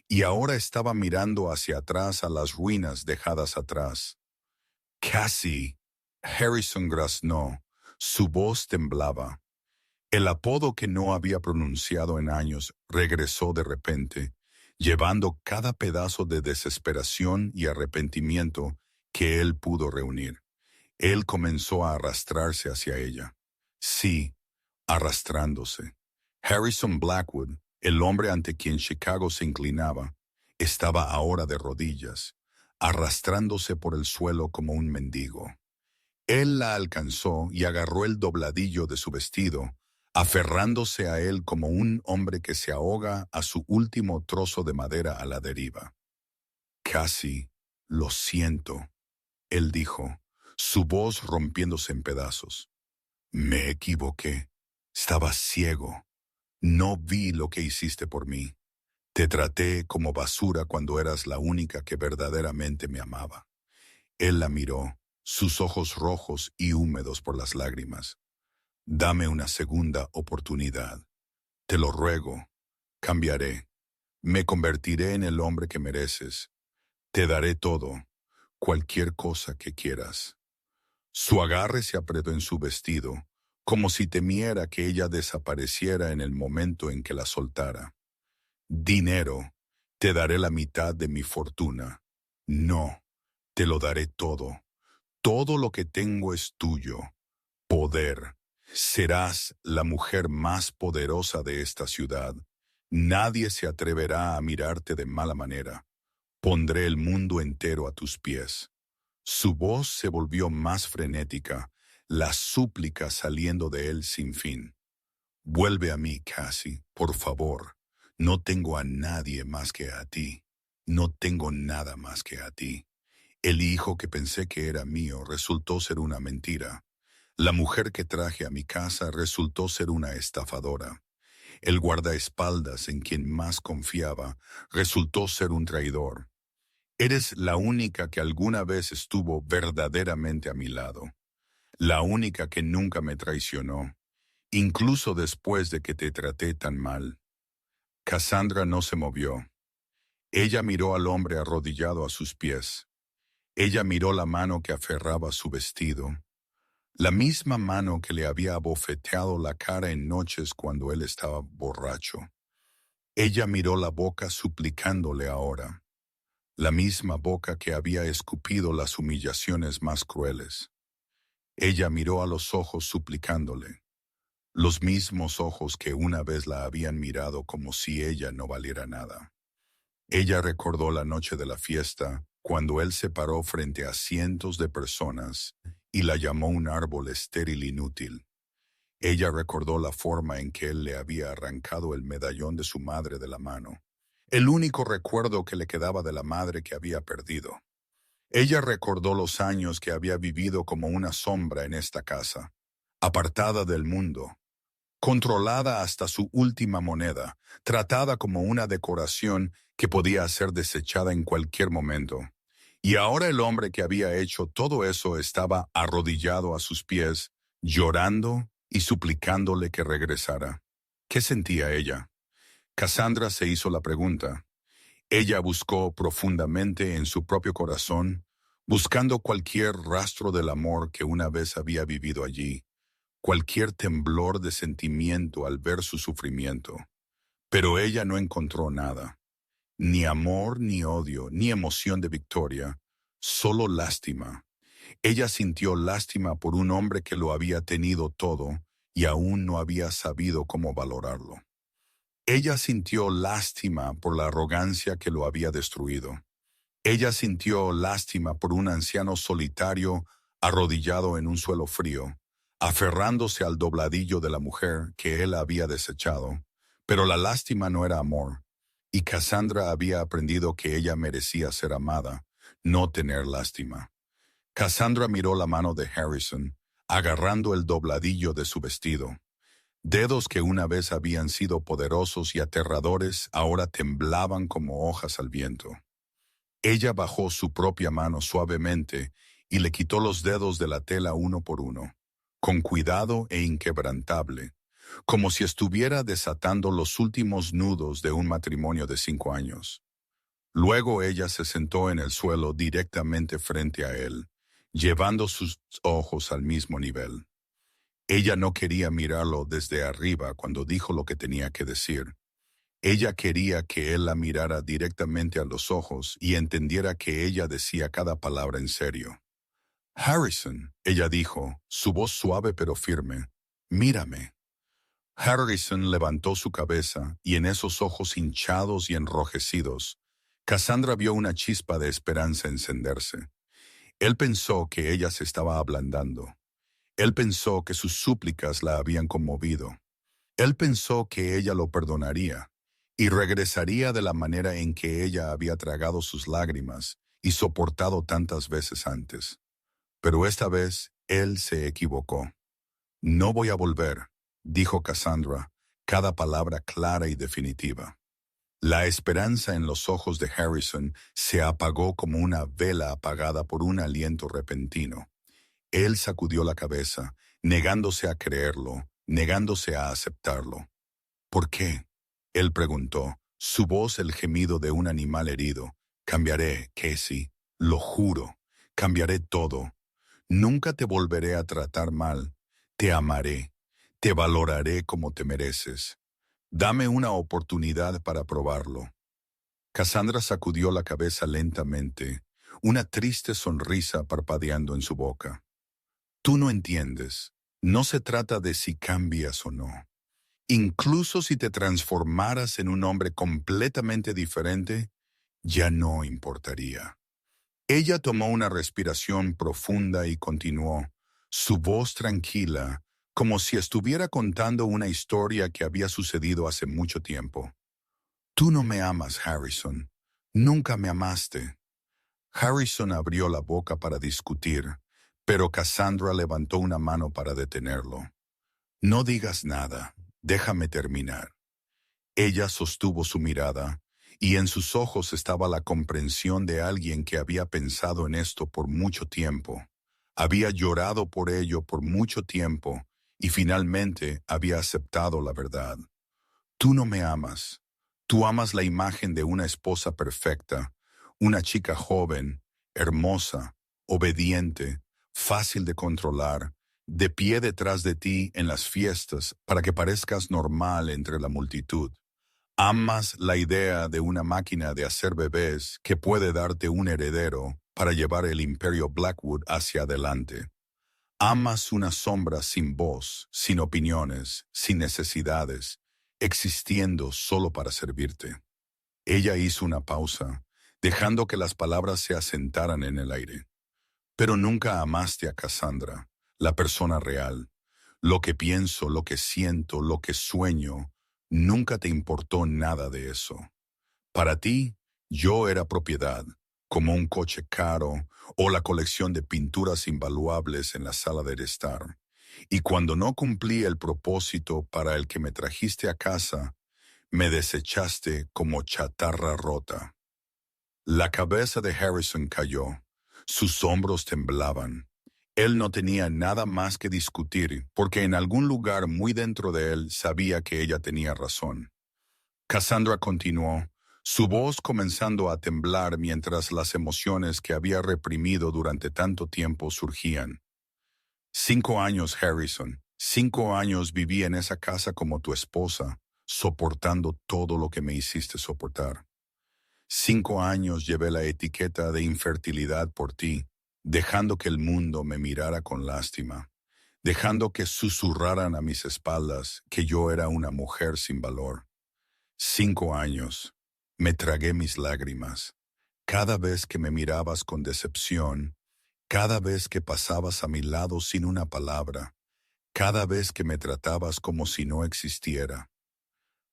y ahora estaba mirando hacia atrás a las ruinas dejadas atrás. Cassie, Harrison graznó, su voz temblaba. El apodo que no había pronunciado en años regresó de repente, llevando cada pedazo de desesperación y arrepentimiento que él pudo reunir. Él comenzó a arrastrarse hacia ella. Sí, arrastrándose. Harrison Blackwood, el hombre ante quien Chicago se inclinaba, estaba ahora de rodillas, arrastrándose por el suelo como un mendigo. Él la alcanzó y agarró el dobladillo de su vestido, aferrándose a él como un hombre que se ahoga a su último trozo de madera a la deriva. Casi, lo siento, él dijo, su voz rompiéndose en pedazos. Me equivoqué. Estaba ciego. No vi lo que hiciste por mí. Te traté como basura cuando eras la única que verdaderamente me amaba. Él la miró, sus ojos rojos y húmedos por las lágrimas. Dame una segunda oportunidad. Te lo ruego. Cambiaré. Me convertiré en el hombre que mereces. Te daré todo, cualquier cosa que quieras. Su agarre se apretó en su vestido, como si temiera que ella desapareciera en el momento en que la soltara. Dinero, te daré la mitad de mi fortuna. No, te lo daré todo. Todo lo que tengo es tuyo. Poder. Serás la mujer más poderosa de esta ciudad. Nadie se atreverá a mirarte de mala manera. Pondré el mundo entero a tus pies. Su voz se volvió más frenética, la súplica saliendo de él sin fin. Vuelve a mí, Cassie, por favor. No tengo a nadie más que a ti. No tengo nada más que a ti. El hijo que pensé que era mío resultó ser una mentira. La mujer que traje a mi casa resultó ser una estafadora. El guardaespaldas en quien más confiaba resultó ser un traidor. Eres la única que alguna vez estuvo verdaderamente a mi lado. La única que nunca me traicionó, incluso después de que te traté tan mal. Cassandra no se movió. Ella miró al hombre arrodillado a sus pies. Ella miró la mano que aferraba su vestido, la misma mano que le había abofeteado la cara en noches cuando él estaba borracho. Ella miró la boca suplicándole ahora. la misma boca que había escupido las humillaciones más crueles. Ella miró a los ojos suplicándole, los mismos ojos que una vez la habían mirado como si ella no valiera nada. Ella recordó la noche de la fiesta, cuando él se paró frente a cientos de personas y la llamó un árbol estéril inútil. Ella recordó la forma en que él le había arrancado el medallón de su madre de la mano, el único recuerdo que le quedaba de la madre que había perdido. Ella recordó los años que había vivido como una sombra en esta casa, apartada del mundo, controlada hasta su última moneda, tratada como una decoración que podía ser desechada en cualquier momento. Y ahora el hombre que había hecho todo eso estaba arrodillado a sus pies, llorando y suplicándole que regresara. ¿Qué sentía ella? Cassandra se hizo la pregunta. Ella buscó profundamente en su propio corazón, buscando cualquier rastro del amor que una vez había vivido allí, cualquier temblor de sentimiento al ver su sufrimiento. Pero ella no encontró nada, ni amor, ni odio, ni emoción de victoria, solo lástima. Ella sintió lástima por un hombre que lo había tenido todo y aún no había sabido cómo valorarlo. Ella sintió lástima por la arrogancia que lo había destruido. Ella sintió lástima por un anciano solitario arrodillado en un suelo frío, aferrándose al dobladillo de la mujer que él había desechado. Pero la lástima no era amor, y Cassandra había aprendido que ella merecía ser amada, no tener lástima. Cassandra miró la mano de Harrison, agarrando el dobladillo de su vestido. Dedos que una vez habían sido poderosos y aterradores ahora temblaban como hojas al viento. Ella bajó su propia mano suavemente y le quitó los dedos de la tela uno por uno, con cuidado e inquebrantable, como si estuviera desatando los últimos nudos de un matrimonio de 5 años. Luego ella se sentó en el suelo directamente frente a él, llevando sus ojos al mismo nivel. Ella no quería mirarlo desde arriba cuando dijo lo que tenía que decir. Ella quería que él la mirara directamente a los ojos y entendiera que ella decía cada palabra en serio. Harrison, ella dijo, su voz suave pero firme, mírame. Harrison levantó su cabeza y en esos ojos hinchados y enrojecidos, Cassandra vio una chispa de esperanza encenderse. Él pensó que ella se estaba ablandando. Él pensó que sus súplicas la habían conmovido. Él pensó que ella lo perdonaría y regresaría de la manera en que ella había tragado sus lágrimas y soportado tantas veces antes. Pero esta vez él se equivocó. No voy a volver, dijo Cassandra, cada palabra clara y definitiva. La esperanza en los ojos de Harrison se apagó como una vela apagada por un aliento repentino. Él sacudió la cabeza, negándose a creerlo, negándose a aceptarlo. ¿Por qué? Él preguntó, su voz el gemido de un animal herido. Cambiaré, Casey, lo juro, cambiaré todo. Nunca te volveré a tratar mal. Te amaré, te valoraré como te mereces. Dame una oportunidad para probarlo. Cassandra sacudió la cabeza lentamente, una triste sonrisa parpadeando en su boca. Tú no entiendes. No se trata de si cambias o no. Incluso si te transformaras en un hombre completamente diferente, ya no importaría. Ella tomó una respiración profunda y continuó, su voz tranquila, como si estuviera contando una historia que había sucedido hace mucho tiempo. Tú no me amas, Harrison. Nunca me amaste. Harrison abrió la boca para discutir, pero Cassandra levantó una mano para detenerlo. No digas nada, déjame terminar. Ella sostuvo su mirada, y en sus ojos estaba la comprensión de alguien que había pensado en esto por mucho tiempo, había llorado por ello por mucho tiempo, y finalmente había aceptado la verdad. Tú no me amas. Tú amas la imagen de una esposa perfecta, una chica joven, hermosa, obediente, fácil de controlar, de pie detrás de ti en las fiestas para que parezcas normal entre la multitud. Amas la idea de una máquina de hacer bebés que puede darte un heredero para llevar el imperio Blackwood hacia adelante. Amas una sombra sin voz, sin opiniones, sin necesidades, existiendo solo para servirte. Ella hizo una pausa, dejando que las palabras se asentaran en el aire. Pero nunca amaste a Cassandra, la persona real. Lo que pienso, lo que siento, lo que sueño, nunca te importó nada de eso. Para ti, yo era propiedad, como un coche caro o la colección de pinturas invaluables en la sala de estar. Y cuando no cumplí el propósito para el que me trajiste a casa, me desechaste como chatarra rota. La cabeza de Harrison cayó. Sus hombros temblaban. Él no tenía nada más que discutir, porque en algún lugar muy dentro de él sabía que ella tenía razón. Cassandra continuó, su voz comenzando a temblar mientras las emociones que había reprimido durante tanto tiempo surgían. 5 años, Harrison. 5 años viví en esa casa como tu esposa, soportando todo lo que me hiciste soportar. 5 años llevé la etiqueta de infertilidad por ti, dejando que el mundo me mirara con lástima, dejando que susurraran a mis espaldas que yo era una mujer sin valor. 5 años. Me tragué mis lágrimas. Cada vez que me mirabas con decepción, cada vez que pasabas a mi lado sin una palabra, cada vez que me tratabas como si no existiera.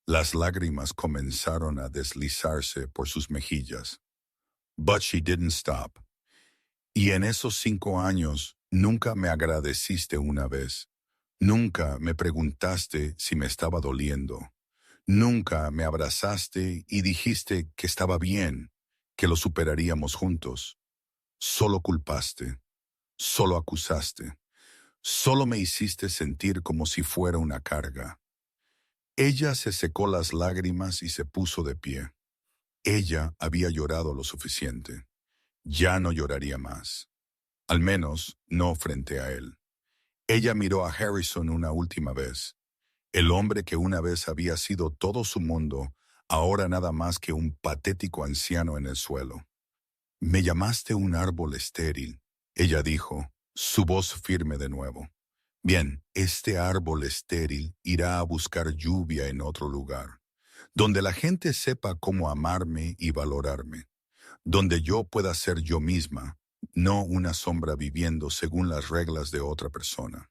Las lágrimas comenzaron a deslizarse por sus mejillas. But she didn't stop. Y en esos 5 años nunca me agradeciste una vez. Nunca me preguntaste si me estaba doliendo. Nunca me abrazaste y dijiste que estaba bien, que lo superaríamos juntos. Solo culpaste, solo acusaste, solo me hiciste sentir como si fuera una carga. Ella se secó las lágrimas y se puso de pie. Ella había llorado lo suficiente. Ya no lloraría más. Al menos no frente a él. Ella miró a Harrison una última vez. El hombre que una vez había sido todo su mundo, ahora nada más que un patético anciano en el suelo. Me llamaste un árbol estéril, ella dijo, su voz firme de nuevo. Bien, este árbol estéril irá a buscar lluvia en otro lugar, donde la gente sepa cómo amarme y valorarme, donde yo pueda ser yo misma, no una sombra viviendo según las reglas de otra persona.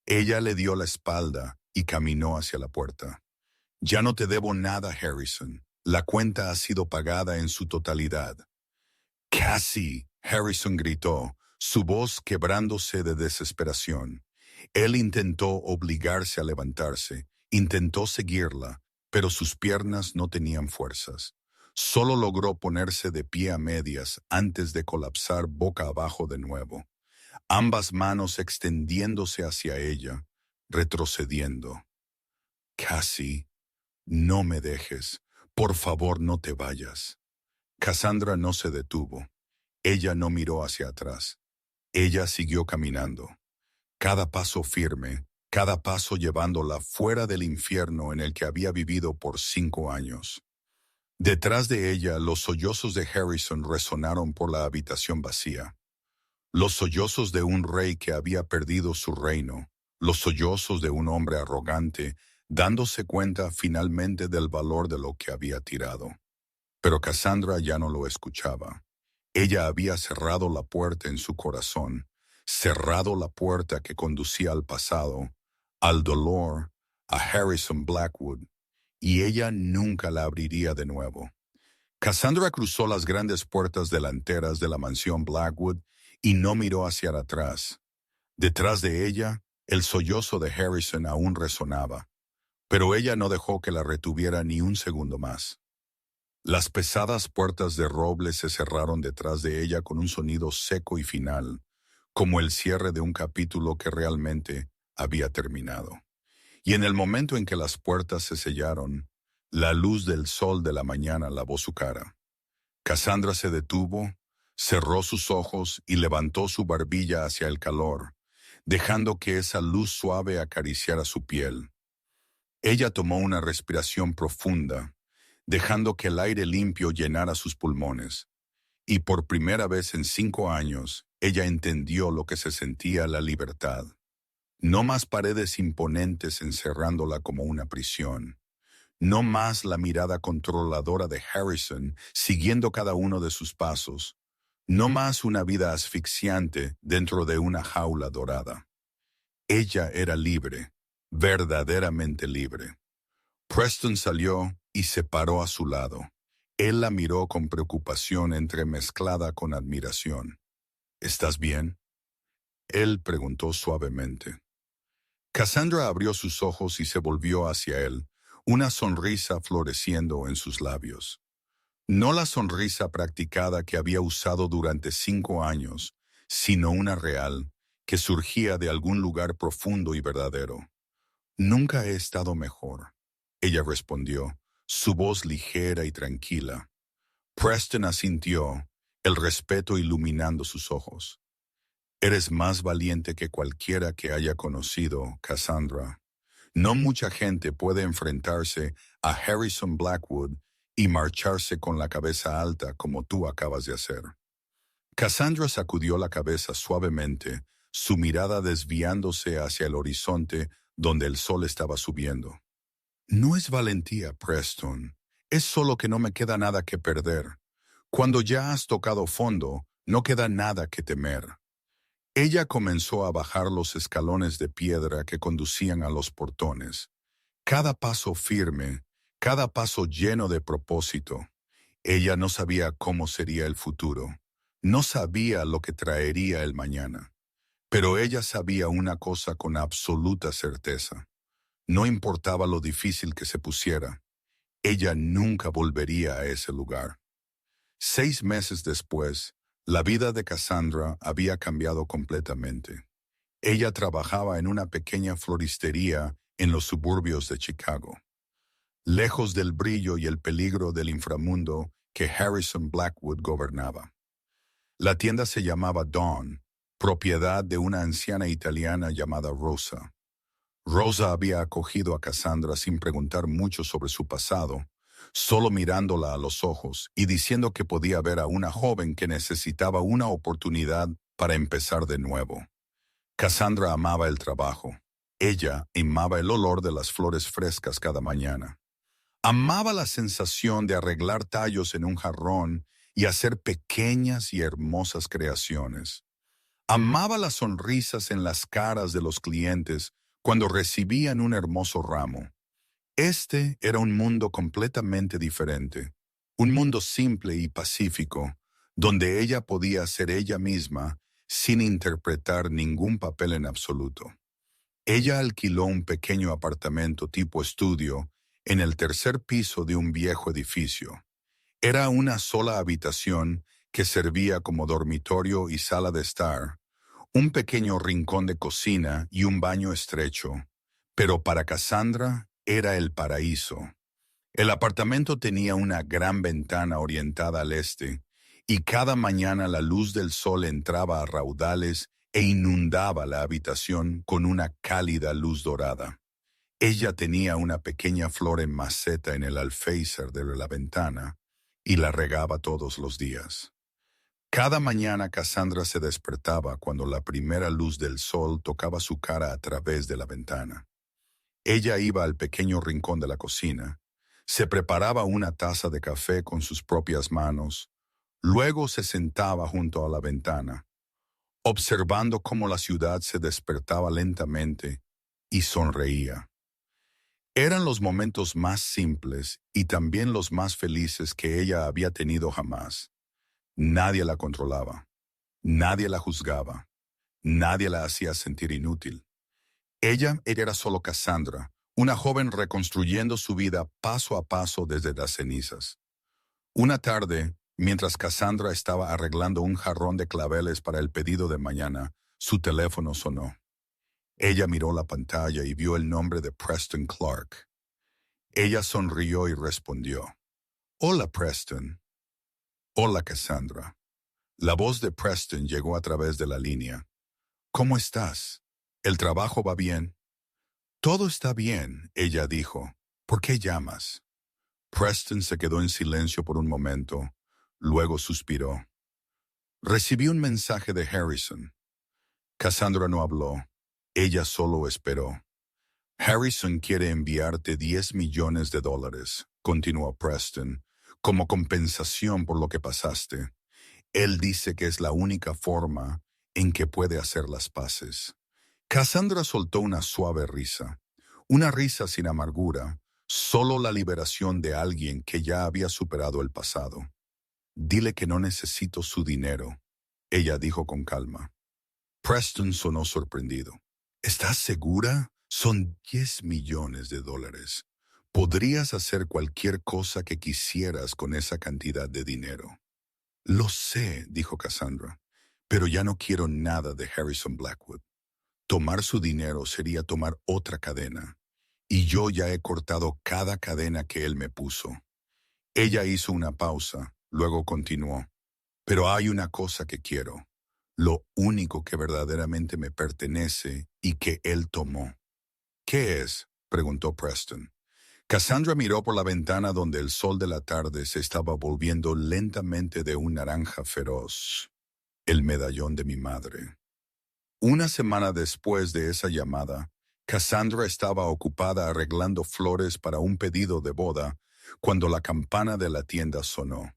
Ella le dio la espalda y caminó hacia la puerta. Ya no te debo nada, Harrison. La cuenta ha sido pagada en su totalidad. Casi, Harrison gritó, su voz quebrándose de desesperación. Él intentó obligarse a levantarse, intentó seguirla, pero sus piernas no tenían fuerzas. Solo logró ponerse de pie a medias antes de colapsar boca abajo de nuevo, ambas manos extendiéndose hacia ella, retrocediendo. Casi, no me dejes, por favor no te vayas. Cassandra no se detuvo. Ella no miró hacia atrás. Ella siguió caminando. Cada paso firme, cada paso llevándola fuera del infierno en el que había vivido por 5 años. Detrás de ella, los sollozos de Harrison resonaron por la habitación vacía. Los sollozos de un rey que había perdido su reino, los sollozos de un hombre arrogante, dándose cuenta finalmente del valor de lo que había tirado. Pero Cassandra ya no lo escuchaba. Ella había cerrado la puerta en su corazón, cerrado la puerta que conducía al pasado, al dolor, a Harrison Blackwood, y ella nunca la abriría de nuevo. Cassandra cruzó las grandes puertas delanteras de la mansión Blackwood y no miró hacia atrás. Detrás de ella, el sollozo de Harrison aún resonaba, pero ella no dejó que la retuviera ni un segundo más. Las pesadas puertas de roble se cerraron detrás de ella con un sonido seco y final, como el cierre de un capítulo que realmente había terminado. Y en el momento en que las puertas se sellaron, la luz del sol de la mañana lavó su cara. Cassandra se detuvo, cerró sus ojos y levantó su barbilla hacia el calor, dejando que esa luz suave acariciara su piel. Ella tomó una respiración profunda, dejando que el aire limpio llenara sus pulmones. Y por primera vez en 5 años, ella entendió lo que se sentía la libertad. No más paredes imponentes encerrándola como una prisión. No más la mirada controladora de Harrison siguiendo cada uno de sus pasos. No más una vida asfixiante dentro de una jaula dorada. Ella era libre, verdaderamente libre. Preston salió y se paró a su lado. Él la miró con preocupación entremezclada con admiración. ¿Estás bien? Él preguntó suavemente. Cassandra abrió sus ojos y se volvió hacia él, una sonrisa floreciendo en sus labios. No la sonrisa practicada que había usado durante 5 años, sino una real, que surgía de algún lugar profundo y verdadero. Nunca he estado mejor, ella respondió, su voz ligera y tranquila. Preston asintió, el respeto iluminando sus ojos. Eres más valiente que cualquiera que haya conocido, Cassandra. No mucha gente puede enfrentarse a Harrison Blackwood y marcharse con la cabeza alta como tú acabas de hacer. Cassandra sacudió la cabeza suavemente, su mirada desviándose hacia el horizonte donde el sol estaba subiendo. No es valentía, Preston. Es solo que no me queda nada que perder. Cuando ya has tocado fondo, no queda nada que temer. Ella comenzó a bajar los escalones de piedra que conducían a los portones. Cada paso firme, cada paso lleno de propósito. Ella no sabía cómo sería el futuro. No sabía lo que traería el mañana. Pero ella sabía una cosa con absoluta certeza. No importaba lo difícil que se pusiera, ella nunca volvería a ese lugar. 6 meses después, la vida de Cassandra había cambiado completamente. Ella trabajaba en una pequeña floristería en los suburbios de Chicago, lejos del brillo y el peligro del inframundo que Harrison Blackwood gobernaba. La tienda se llamaba Dawn, propiedad de una anciana italiana llamada Rosa. Rosa había acogido a Cassandra sin preguntar mucho sobre su pasado, solo mirándola a los ojos y diciendo que podía ver a una joven que necesitaba una oportunidad para empezar de nuevo. Cassandra amaba el trabajo. Ella amaba el olor de las flores frescas cada mañana. Amaba la sensación de arreglar tallos en un jarrón y hacer pequeñas y hermosas creaciones. Amaba las sonrisas en las caras de los clientes cuando recibían un hermoso ramo. Este era un mundo completamente diferente, un mundo simple y pacífico, donde ella podía ser ella misma sin interpretar ningún papel en absoluto. Ella alquiló un pequeño apartamento tipo estudio en el 3er piso de un viejo edificio. Era una sola habitación que servía como dormitorio y sala de estar, un pequeño rincón de cocina y un baño estrecho, pero para Cassandra era el paraíso. El apartamento tenía una gran ventana orientada al este, y cada mañana la luz del sol entraba a raudales e inundaba la habitación con una cálida luz dorada. Ella tenía una pequeña flor en maceta en el alféizar de la ventana, y la regaba todos los días. Cada mañana Cassandra se despertaba cuando la primera luz del sol tocaba su cara a través de la ventana. Ella iba al pequeño rincón de la cocina, se preparaba una taza de café con sus propias manos, luego se sentaba junto a la ventana, observando cómo la ciudad se despertaba lentamente y sonreía. Eran los momentos más simples y también los más felices que ella había tenido jamás. Nadie la controlaba, nadie la juzgaba, nadie la hacía sentir inútil. Ella era solo Cassandra, una joven reconstruyendo su vida paso a paso desde las cenizas. Una tarde, mientras Cassandra estaba arreglando un jarrón de claveles para el pedido de mañana, su teléfono sonó. Ella miró la pantalla y vio el nombre de Preston Clark. Ella sonrió y respondió. «Hola, Preston». «Hola, Cassandra». La voz de Preston llegó a través de la línea. «¿Cómo estás? ¿El trabajo va bien?» Todo está bien, ella dijo. ¿Por qué llamas? Preston se quedó en silencio por un momento. Luego suspiró. Recibí un mensaje de Harrison. Cassandra no habló. Ella solo esperó. Harrison quiere enviarte $10 millones, continuó Preston, como compensación por lo que pasaste. Él dice que es la única forma en que puede hacer las paces. Cassandra soltó una suave risa, una risa sin amargura, solo la liberación de alguien que ya había superado el pasado. Dile que no necesito su dinero, ella dijo con calma. Preston sonó sorprendido. ¿Estás segura? Son $10 millones. Podrías hacer cualquier cosa que quisieras con esa cantidad de dinero. Lo sé, dijo Cassandra, pero ya no quiero nada de Harrison Blackwood. Tomar su dinero sería tomar otra cadena, y yo ya he cortado cada cadena que él me puso. Ella hizo una pausa, luego continuó. Pero hay una cosa que quiero, lo único que verdaderamente me pertenece y que él tomó. ¿Qué es?, preguntó Preston. Cassandra miró por la ventana donde el sol de la tarde se estaba volviendo lentamente de un naranja feroz. El medallón de mi madre. Una semana después de esa llamada, Cassandra estaba ocupada arreglando flores para un pedido de boda cuando la campana de la tienda sonó.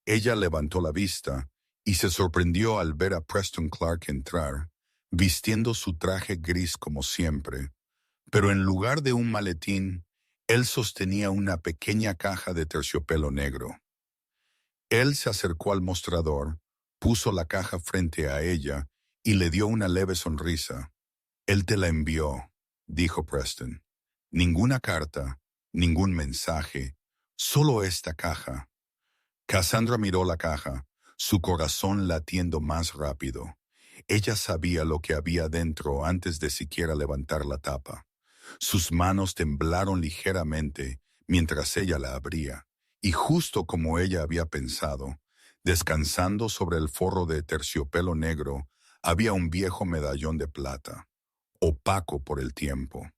Ella levantó la vista y se sorprendió al ver a Preston Clark entrar, vistiendo su traje gris como siempre, pero en lugar de un maletín, él sostenía una pequeña caja de terciopelo negro. Él se acercó al mostrador, puso la caja frente a ella y le dio una leve sonrisa. Él te la envió, dijo Preston. Ninguna carta, ningún mensaje, solo esta caja. Cassandra miró la caja, su corazón latiendo más rápido. Ella sabía lo que había dentro antes de siquiera levantar la tapa. Sus manos temblaron ligeramente mientras ella la abría, y justo como ella había pensado, descansando sobre el forro de terciopelo negro, había un viejo medallón de plata, opaco por el tiempo.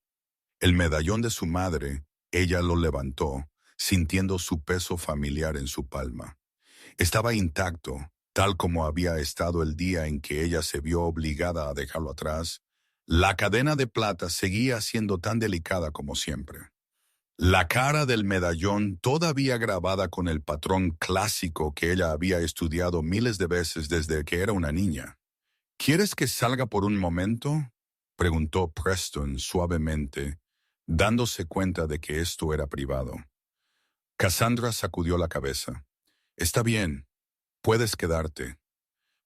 El medallón de su madre, ella lo levantó, sintiendo su peso familiar en su palma. Estaba intacto, tal como había estado el día en que ella se vio obligada a dejarlo atrás. La cadena de plata seguía siendo tan delicada como siempre. La cara del medallón todavía grabada con el patrón clásico que ella había estudiado miles de veces desde que era una niña. ¿Quieres que salga por un momento?, preguntó Preston suavemente, dándose cuenta de que esto era privado. Cassandra sacudió la cabeza. Está bien, puedes quedarte.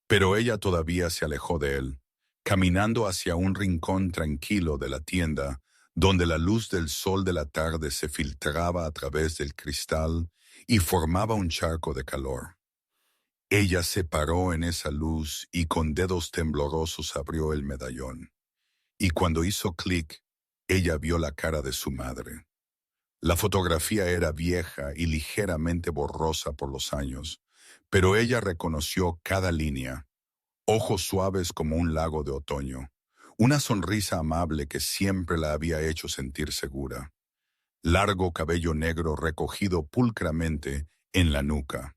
Pero ella todavía se alejó de él, caminando hacia un rincón tranquilo de la tienda, donde la luz del sol de la tarde se filtraba a través del cristal y formaba un charco de calor. Ella se paró en esa luz y con dedos temblorosos abrió el medallón. Y cuando hizo clic, ella vio la cara de su madre. La fotografía era vieja y ligeramente borrosa por los años, pero ella reconoció cada línea. Ojos suaves como un lago de otoño, una sonrisa amable que siempre la había hecho sentir segura. Largo cabello negro recogido pulcramente en la nuca.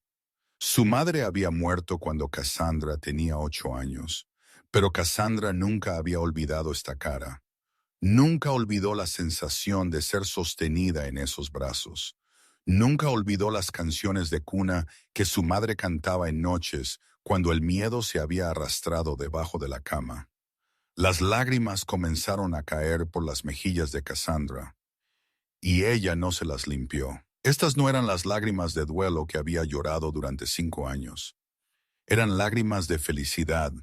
Su madre había muerto cuando Cassandra tenía 8 años, pero Cassandra nunca había olvidado esta cara. Nunca olvidó la sensación de ser sostenida en esos brazos. Nunca olvidó las canciones de cuna que su madre cantaba en noches cuando el miedo se había arrastrado debajo de la cama. Las lágrimas comenzaron a caer por las mejillas de Cassandra, y ella no se las limpió. Estas no eran las lágrimas de duelo que había llorado durante 5 años. Eran lágrimas de felicidad,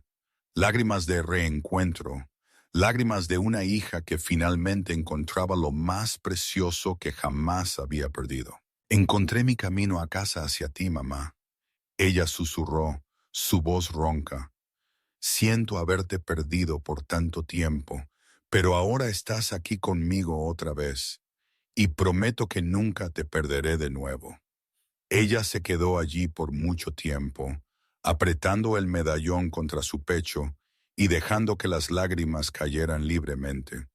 lágrimas de reencuentro, lágrimas de una hija que finalmente encontraba lo más precioso que jamás había perdido. Encontré mi camino a casa hacia ti, mamá. Ella susurró, su voz ronca. Siento haberte perdido por tanto tiempo, pero ahora estás aquí conmigo otra vez, y prometo que nunca te perderé de nuevo. Ella se quedó allí por mucho tiempo, apretando el medallón contra su pecho y dejando que las lágrimas cayeran libremente.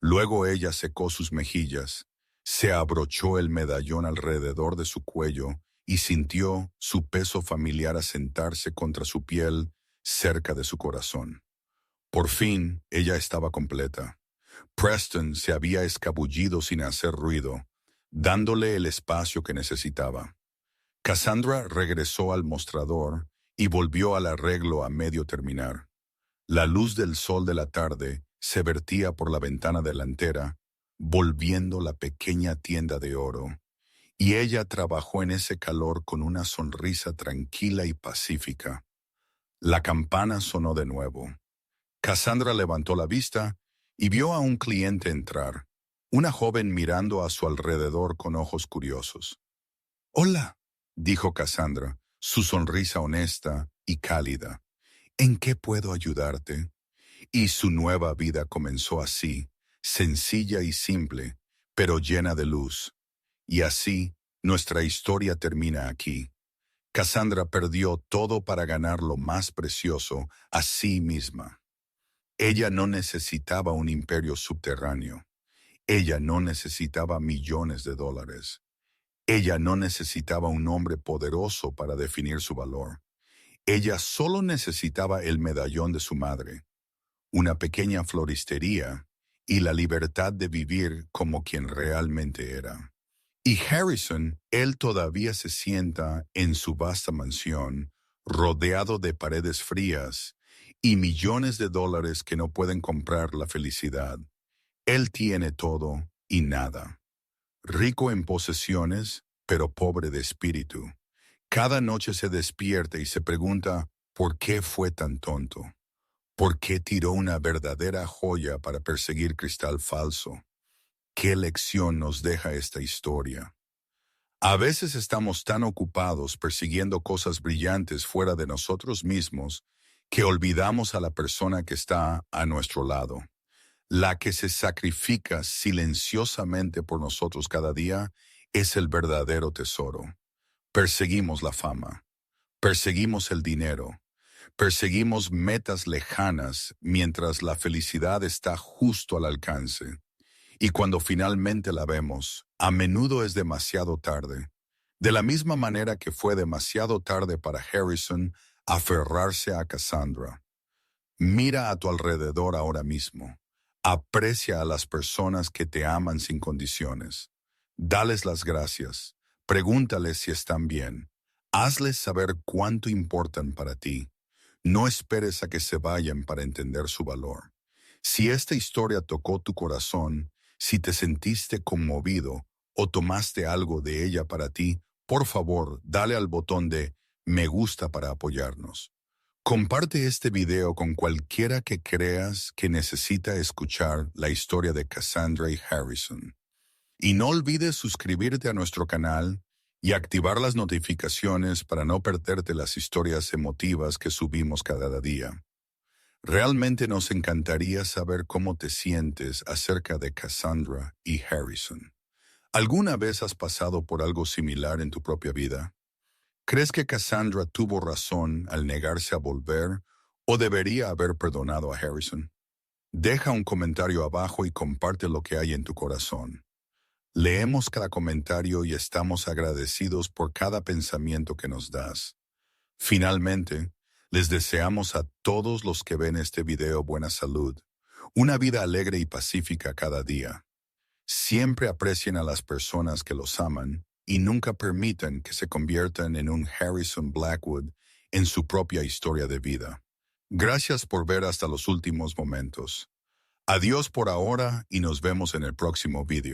Luego ella secó sus mejillas, se abrochó el medallón alrededor de su cuello y sintió su peso familiar asentarse contra su piel cerca de su corazón. Por fin, ella estaba completa. Preston se había escabullido sin hacer ruido, dándole el espacio que necesitaba. Cassandra regresó al mostrador y volvió al arreglo a medio terminar. La luz del sol de la tarde se vertía por la ventana delantera, volviendo la pequeña tienda de oro, y ella trabajó en ese calor con una sonrisa tranquila y pacífica. La campana sonó de nuevo. Cassandra levantó la vista y vio a un cliente entrar, una joven mirando a su alrededor con ojos curiosos. «Hola», dijo Cassandra, su sonrisa honesta y cálida. «¿En qué puedo ayudarte?» Y su nueva vida comenzó así, sencilla y simple, pero llena de luz. Y así, nuestra historia termina aquí. Cassandra perdió todo para ganar lo más precioso, a sí misma. Ella no necesitaba un imperio subterráneo. Ella no necesitaba millones de dólares. Ella no necesitaba un hombre poderoso para definir su valor. Ella solo necesitaba el medallón de su madre, una pequeña floristería y la libertad de vivir como quien realmente era. Y Harrison, él todavía se sienta en su vasta mansión, rodeado de paredes frías y millones de dólares que no pueden comprar la felicidad. Él tiene todo y nada. Rico en posesiones, pero pobre de espíritu. Cada noche se despierta y se pregunta, ¿por qué fue tan tonto? ¿Por qué tiró una verdadera joya para perseguir cristal falso? ¿Qué lección nos deja esta historia? A veces estamos tan ocupados persiguiendo cosas brillantes fuera de nosotros mismos que olvidamos a la persona que está a nuestro lado. La que se sacrifica silenciosamente por nosotros cada día es el verdadero tesoro. Perseguimos la fama, perseguimos el dinero, perseguimos metas lejanas mientras la felicidad está justo al alcance. Y cuando finalmente la vemos, a menudo es demasiado tarde. De la misma manera que fue demasiado tarde para Harrison aferrarse a Cassandra. Mira a tu alrededor ahora mismo. Aprecia a las personas que te aman sin condiciones. Dales las gracias. Pregúntales si están bien. Hazles saber cuánto importan para ti. No esperes a que se vayan para entender su valor. Si esta historia tocó tu corazón, si te sentiste conmovido o tomaste algo de ella para ti, por favor, dale al botón de me gusta para apoyarnos. Comparte este video con cualquiera que creas que necesita escuchar la historia de Cassandra y Harrison. Y no olvides suscribirte a nuestro canal y activar las notificaciones para no perderte las historias emotivas que subimos cada día. Realmente nos encantaría saber cómo te sientes acerca de Cassandra y Harrison. ¿Alguna vez has pasado por algo similar en tu propia vida? ¿Crees que Cassandra tuvo razón al negarse a volver o debería haber perdonado a Harrison? Deja un comentario abajo y comparte lo que hay en tu corazón. Leemos cada comentario y estamos agradecidos por cada pensamiento que nos das. Finalmente, les deseamos a todos los que ven este video buena salud, una vida alegre y pacífica cada día. Siempre aprecien a las personas que los aman y nunca permitan que se conviertan en un Harrison Blackwood en su propia historia de vida. Gracias por ver hasta los últimos momentos. Adiós por ahora y nos vemos en el próximo video.